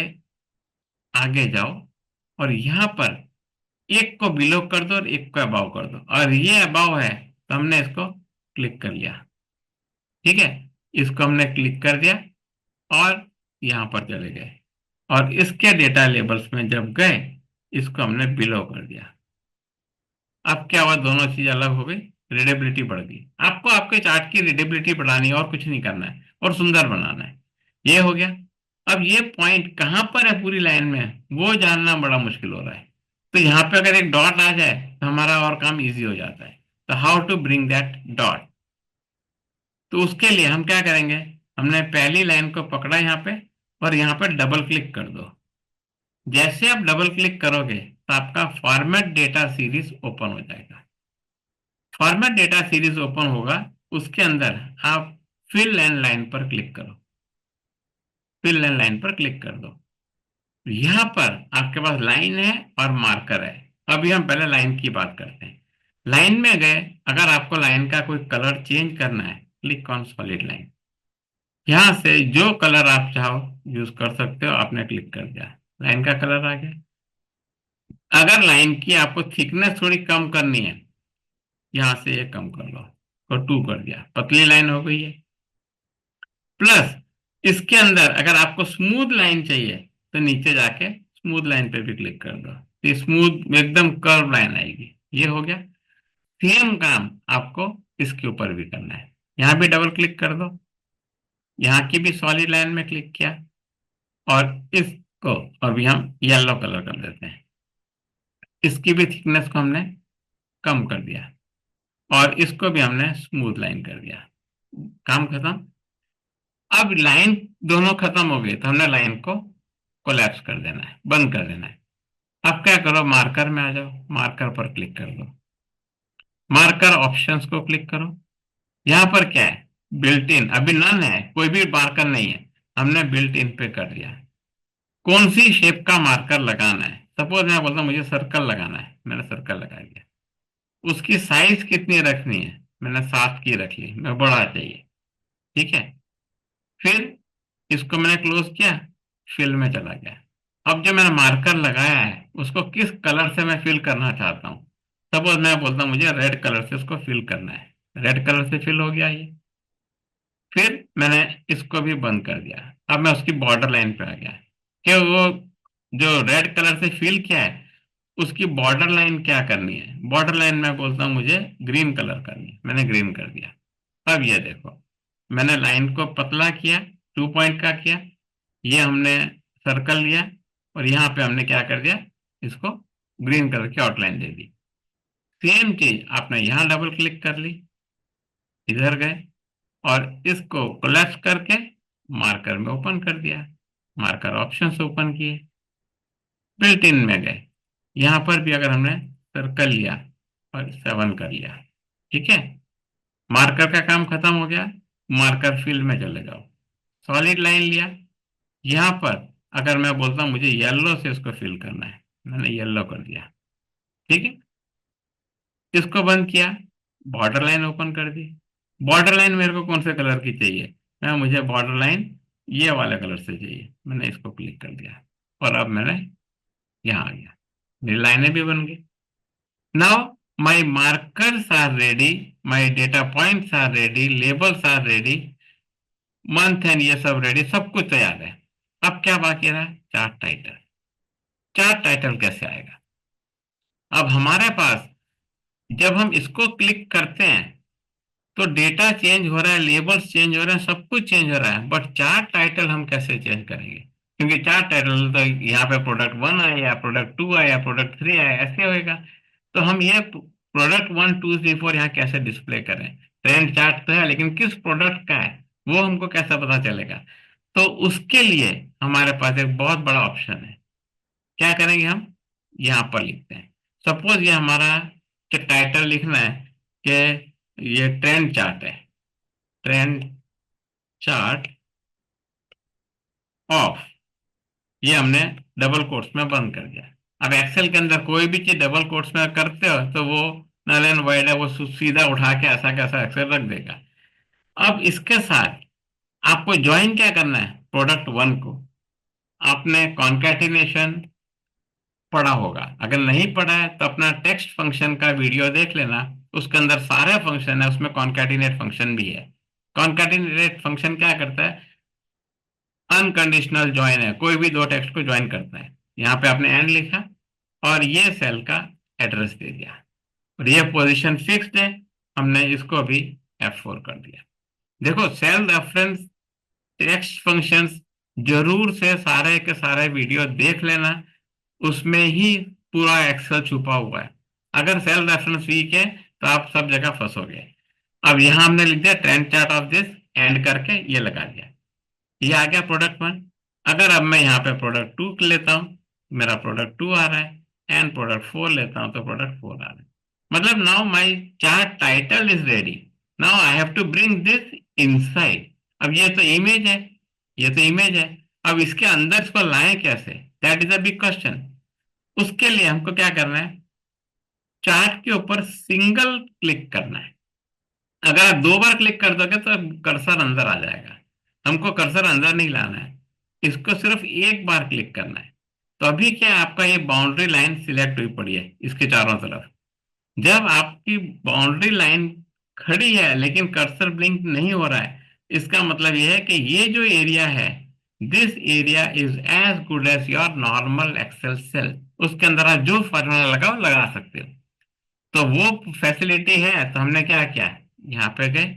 आगे जाओ और यहाँ पर एक को बिलो कर दो और एक को अबाव कर दो, और ये अबाव है तो हमने इसको क्लिक कर लिया। ठीक है, इसको हमने क्लिक कर दिया और यहाँ पर चले गए, और इसके डेटा लेबल्स में जब गए इसको हमने बिलो कर दिया। अब क्या हुआ, दोनों चीज अलग हो गई, रीडेबिलिटी बढ़ गई। आपको आपके चार्ट की रीडेबिलिटी बढ़ानी है और कुछ नहीं करना है, और सुंदर बनाना है। ये हो गया। अब ये पॉइंट कहाँ पर है पूरी लाइन में वो जानना बड़ा मुश्किल हो रहा है। तो यहाँ पे अगर एक डॉट आ जाए तो हमारा और काम इजी हो जाता है। तो how to bring that dot? तो उसके लिए हम क्या करेंगे, हमने पहली लाइन को पकड़ा यहाँ पे और यहाँ पे डबल क्लिक कर दो। जैसे आप डबल क्लिक करोगे तो आपका फॉर्मेट डेटा सीरीज ओपन हो जाएगा। फॉर्मेट डेटा सीरीज ओपन होगा, उसके अंदर आप फिल एंड लाइन पर क्लिक करो। फिल एंड लाइन पर क्लिक कर दो। यहां पर आपके पास लाइन है और मार्कर है। अभी हम पहले लाइन की बात करते हैं। लाइन में गए, अगर आपको लाइन का कोई कलर चेंज करना है, क्लिक ऑन सॉलिड लाइन। यहां से जो कलर आप चाहो यूज कर सकते हो, आपने क्लिक कर दिया, लाइन का कलर आ गया। अगर लाइन की आपको थिकनेस थोड़ी कम करनी है, यहां से ये कम कर लो तो 2 कर दिया, पतली लाइन हो गई है। प्लस इसके अंदर अगर आपको स्मूथ लाइन चाहिए तो नीचे जाके स्मूथ लाइन पे भी क्लिक कर दो, तो स्मूथ एकदम कर्व लाइन आएगी। ये हो गया। सेम काम आपको इसके ऊपर भी करना है। यहाँ भी डबल क्लिक कर दो, यहाँ की भी सॉलिड लाइन में क्लिक किया, और इसको अभी हम येलो कलर कर देते हैं। इसकी भी थिकनेस को हमने कम कर दिया, और इसको भी हमने स्मूथ लाइन कर दिया। काम खत्म। अब लाइन दोनों खत्म हो गई तो हमने लाइन को कोलैप्स कर देना है, बंद कर देना है। अब क्या करो, मार्कर में आ जाओ, मार्कर पर क्लिक कर दो। मार्कर ऑप्शंस को क्लिक करो। यहां पर क्या है, बिल्ट इन, अभी नन है, कोई भी मार्कर नहीं है, हमने बिल्ट इन पे कर दिया। कौन सी शेप का मार्कर लगाना है, सपोज मैं बोलता हूं मुझे सर्कल लगाना है, मैंने सर्कल लगा दिया। उसकी साइज कितनी रखनी है, मैंने 7 की रख ली, मैं बड़ा चाहिए। ठीक है, फिर इसको मैंने क्लोज किया, फिल में चला गया। अब जो मैंने मार्कर लगाया है उसको किस कलर से मैं फिल करना चाहता हूँ, सपोज मैं बोलता हूँ मुझे रेड कलर से उसको फिल करना है, रेड कलर से फिल हो गया ये। फिर मैंने इसको भी बंद कर दिया। अब मैं उसकी बॉर्डर लाइन पे आ गया कि वो जो रेड कलर से फिल किया है उसकी बॉर्डर लाइन क्या करनी है। बॉर्डर लाइन में बोलता हूँ मुझे ग्रीन कलर करनी है, मैंने ग्रीन कर दिया। अब ये देखो, मैंने लाइन को पतला किया, 2 पॉइंट का किया, ये हमने सर्कल लिया, और यहाँ पे हमने क्या कर दिया, इसको ग्रीन कलर की आउटलाइन दे दी। सेम चीज आपने यहाँ डबल क्लिक कर ली, इधर गए और इसको कोलैप्स करके मार्कर में ओपन कर दिया, मार्कर ऑप्शन से ओपन किए, बिल्ट इन में गए। यहाँ पर भी अगर हमने सर्कल लिया और 7 कर लिया, ठीक है, मार्कर का काम खत्म हो गया। मार्कर फील्ड में चले जाओ, सॉलिड लाइन लिया। यहाँ पर अगर मैं बोलता हूँ मुझे येलो से इसको फिल करना है, मैंने येलो कर दिया। ठीक है, इसको बंद किया, बॉर्डर लाइन ओपन कर दी। बॉर्डर लाइन मेरे को कौन से कलर की चाहिए, मैं मुझे बॉर्डर लाइन ये वाले कलर से चाहिए, मैंने इसको क्लिक कर दिया, और अब मैंने यहाँ आ गया, मेरी लाइनें भी बन गई। Now my markers are ready, my data points are ready, labels are ready, month and ये सब रेडी, सब कुछ तैयार है। अब क्या बाकी रहा, चार्ट टाइटल। चार्ट टाइटल कैसे आएगा? अब हमारे पास जब हम इसको क्लिक करते हैं तो डेटा चेंज हो रहा है, लेबल्स चेंज हो रहे हैं, सब कुछ चेंज हो रहा है, बट चार्ट टाइटल हम कैसे चेंज करेंगे? क्योंकि चार्ट टाइटल तो यहाँ पे प्रोडक्ट 1 आया या प्रोडक्ट 2 आया या प्रोडक्ट 3 आया, ऐसे होएगा। तो हम ये प्रोडक्ट 1 2 3 4 यहाँ कैसे डिस्प्ले करें? ट्रेंड चार्ट तो है, लेकिन किस प्रोडक्ट का है वो हमको कैसे पता चलेगा? तो उसके लिए हमारे पास एक बहुत बड़ा ऑप्शन है। क्या करेंगे हम? यहाँ पर लिखते हैं। सपोज ये हमारा टाइटल लिखना है कि ये ट्रेंड चार्ट है, ट्रेंड चार्ट ऑफ, ये हमने डबल कोट्स में बंद कर दिया। अब एक्सेल के अंदर कोई भी चीज डबल कोट्स में करते हो तो वो नल एंड वाइड है, वो सीधा उठा के ऐसा कैसा एक्सेल रख देगा। अब इसके साथ आपको ज्वाइन क्या करना है? प्रोडक्ट 1 को आपने कॉन्कैटिनेशन पढ़ा होगा, अगर नहीं पढ़ा है तो अपना टेक्स्ट फंक्शन का वीडियो देख लेना। उसके अंदर सारे फंक्शन है, उसमें कॉन्कैटिनेट फंक्शन भी है। कॉन्कैटिनेट फंक्शन क्या करता है? अनकंडीशनल ज्वाइन है, कोई भी दो टेक्स्ट को ज्वाइन करता है। यहाँ पे आपने एंड लिखा और ये सेल का एड्रेस दे दिया, और ये पोजीशन फिक्स्ड है, हमने इसको भी F4 कर दिया। देखो, सेल रेफरेंस टेक्स्ट फंक्शंस जरूर से सारे के सारे वीडियो देख लेना, उसमें ही पूरा एक्सेल छुपा हुआ है। अगर सेल रेफरेंस वीक है तो आप सब जगह फंसोगे। अब यहाँ हमने लिख दिया trend chart of this, and करके ये लगा दिया, ये आ गया प्रोडक्ट 1। अगर अब मैं यहाँ पे प्रोडक्ट 2 लेता हूँ, मेरा प्रोडक्ट 2 आ रहा है, एंड प्रोडक्ट 4 लेता हूँ तो प्रोडक्ट 4 आ रहा है। मतलब now my chart title is ready, now I have to bring this inside. अब ये तो इमेज है, ये तो इमेज है, अब इसके अंदर इसको लाएं कैसे? That is a big question. उसके लिए हमको क्या करना है? चार्ट के ऊपर सिंगल क्लिक करना है। अगर आप 2 बार क्लिक कर दोगे तो कर्सर अंदर आ जाएगा। हमको कर्सर अंदर नहीं लाना है, इसको सिर्फ एक बार क्लिक करना है। तो अभी क्या है, आपका ये बाउंड्री लाइन सिलेक्ट हुई पड़ी है इसके चारों तरफ। जब आपकी बाउंड्री लाइन खड़ी है लेकिन कर्सर ब्लिंक नहीं हो रहा है, इसका मतलब यह है कि ये जो एरिया है, this area is as good as your normal Excel cell. उसके अंदर आप जो फॉर्मूला लगाओ लगा सकते हो। तो वो फैसिलिटी है, तो हमने क्या किया, यहाँ पे गए,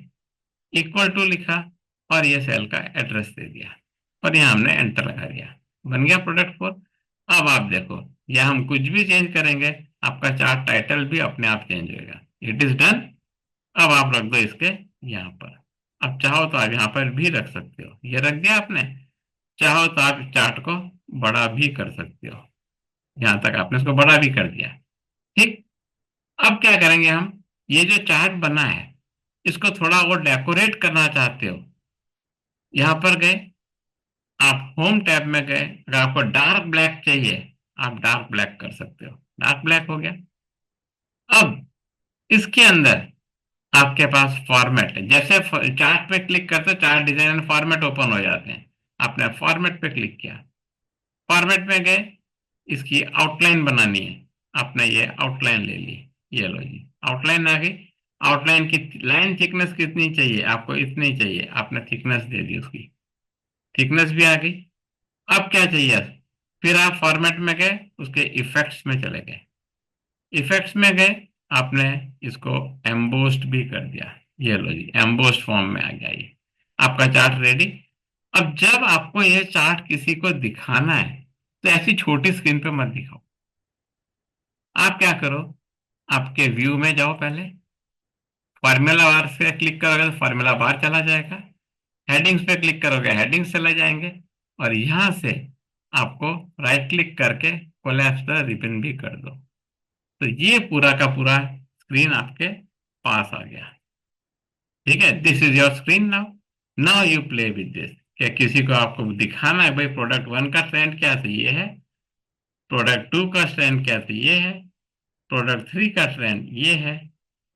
इक्वल टू लिखा और ये सेल का एड्रेस दे दिया, और यहाँ हमने एंटर लगा दिया, बन गया प्रोडक्ट 4। अब आप देखो, यह हम कुछ भी चेंज करेंगे, आपका चार्ट टाइटल भी अपने आप चेंज होएगा। It is done. अब आप रख दो इसके यहाँ पर। अब चाहो तो आप यहाँ पर भी रख सकते हो, ये रख दिया आपने। चाहो तो आप चार्ट को बड़ा भी कर सकते हो, यहाँ तक आपने इसको बड़ा भी कर दिया। ठीक। अब क्या करेंगे हम? ये जो चार्ट बना है, इसको थोड़ा और डेकोरेट करना चाहते हो, यहां पर गए, आप होम टैब में गए, अगर आपको डार्क ब्लैक चाहिए आप डार्क ब्लैक कर सकते हो, डार्क ब्लैक हो गया। अब इसके अंदर आपके पास फॉर्मेट है, जैसे चार्ट पे क्लिक करते हो chart design and format open हो जाते हैं। आपने फॉर्मेट पे क्लिक किया, फॉर्मेट में गए, इसकी आउटलाइन बनानी है, आपने ये आउटलाइन ले ली, ये लो जी, आउटलाइन आ गई। आउटलाइन की लाइन थिकनेस कितनी चाहिए आपको? इतनी चाहिए, आपने थिकनेस दे दी, उसकी थिकनेस भी आ गई। अब क्या चाहिए? फिर आप फॉर्मेट में गए, उसके इफेक्ट्स में चले गए, इफेक्ट्स में गए, आपने इसको एम्बोस्ड भी कर दिया, ये लो जी, एम्बोस्ड फॉर्म में आ गया ये आपका चार्ट रेडी। अब जब आपको ये चार्ट किसी को दिखाना है तो ऐसी छोटी स्क्रीन पे मत दिखाओ। आप क्या करो, आपके व्यू में जाओ, पहले फार्मूला बार से क्लिक करोगे तो फार्मूला बार चला जाएगा, हेडिंग्स पे क्लिक करोगे हेडिंग्स चले जाएंगे, और यहां से आपको राइट क्लिक करके कोलैप्स द रिबन भी कर दो। तो ये पूरा का पूरा स्क्रीन आपके पास आ गया। ठीक है, this is your screen now. Now you play with this. क्या किसी को आपको दिखाना है भाई प्रोडक्ट 1 का ट्रेंड क्या था, ये है, प्रोडक्ट 2 का ट्रेंड क्या था, ये है, प्रोडक्ट 3 का ट्रेंड ये है,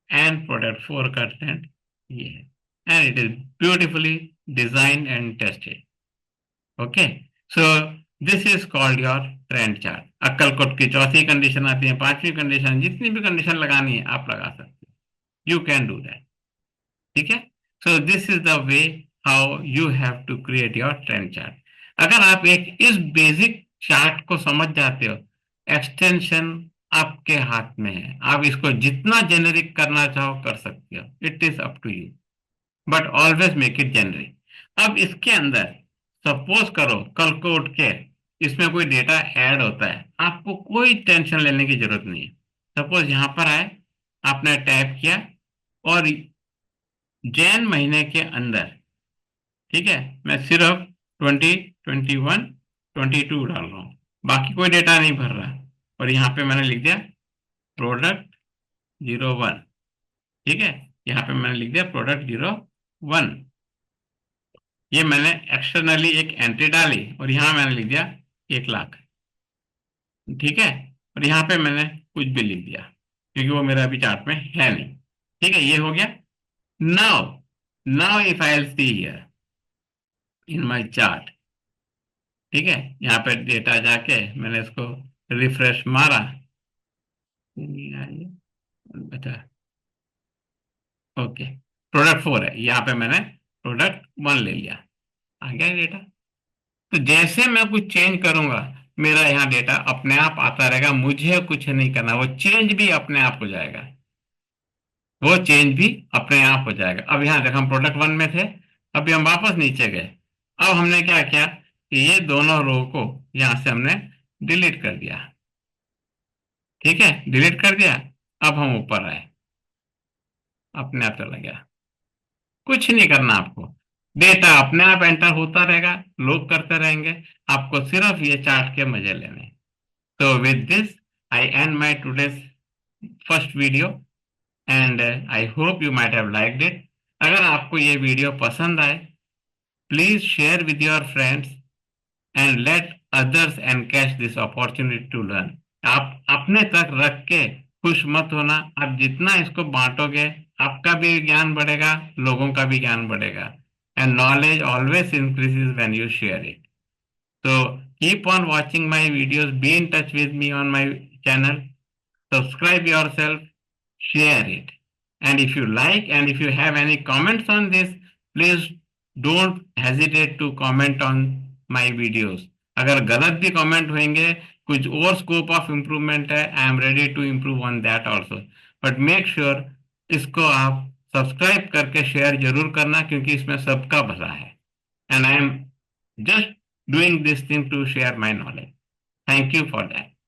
एंड प्रोडक्ट 4 का ट्रेंड ये है, and it is beautifully design and tested. Okay, so this is called your trend chart. Akkalkot की चौथी कंडीशन आती है, पांचवी कंडीशन, जितनी भी कंडीशन लगानी है आप लगा सकते हो, यू कैन डू दैट। ठीक है, so this is the way how you have to create your trend chart. अगर आप एक इस बेसिक चार्ट को समझ जाते हो, एक्सटेंशन आपके हाथ में है। आप इसको जितना जेनेरिक करना चाहो कर सकते हो, it is up to you, but always make it generic. अब इसके अंदर सपोज करो कल को उठ के इसमें कोई डेटा ऐड होता है, आपको कोई टेंशन लेने की जरूरत नहीं है। सपोज यहाँ पर आए, आपने टाइप किया और जैन महीने के अंदर, ठीक है, मैं सिर्फ 20, 21, 22 डाल रहा हूँ, बाकी कोई डेटा नहीं भर रहा। और यहाँ पे मैंने लिख दिया प्रोडक्ट 01, ठीक है, यहाँ पे मैंने लिख दिया प्रोडक्ट 01। ये मैंने एक्सटर्नली एक एंट्री डाली और यहाँ मैंने लिख दिया 1 लाख, ठीक है। और यहाँ पे मैंने कुछ भी लिख दिया क्योंकि वो मेरा अभी चार्ट में है नहीं, ठीक है, ये हो गया। Now, now if I see here in my chart, ठीक है, यहाँ पे डेटा जाके मैंने इसको रिफ्रेश मारा, नहीं आई, अच्छा, ओके, प्रोडक्ट 4 है, यहाँ पे मैंने प्रोडक्ट 1 ले लिया, आ गया डेटा। तो जैसे मैं कुछ चेंज करूंगा मेरा यहाँ डेटा अपने आप आता रहेगा, मुझे कुछ नहीं करना, वो चेंज भी अपने आप हो जाएगा, वो चेंज भी अपने आप हो जाएगा। अब यहाँ देख, हम प्रोडक्ट 1 में थे, अभी हम वापस नीचे गए। अब हमने क्या किया कि ये दोनों रो को यहाँ से हमने डिलीट कर दिया, ठीक है, डिलीट कर दिया। अब हम ऊपर आए, अपने आप चला गया, कुछ नहीं करना आपको, डेटा अपने आप एंटर होता रहेगा, लोग करते रहेंगे, आपको सिर्फ ये चार्ट के मजे लेने। तो with this I end my today's first video, and I hope you might have liked it. अगर आपको ये वीडियो पसंद आए, please share with your friends and let others and catch this opportunity to learn. आप अपने तक रख के खुश मत होना, आप जितना इसको बांटोगे आपका भी ज्ञान बढ़ेगा, लोगों का भी ज्ञान बढ़ेगा, and knowledge always increases when you share it. So keep on watching my videos, be in touch with me on my channel, subscribe yourself, share it. And if you like and if you have any comments on this, please don't hesitate to comment on my videos. अगर गलत भी comment होंगे, कुछ और scope of improvement है, I am ready to improve on that also, but make sure इसको आप subscribe करके शेयर जरूर करना क्योंकि इसमें सबका भला है, and I am just doing this thing to share my knowledge. Thank you for that.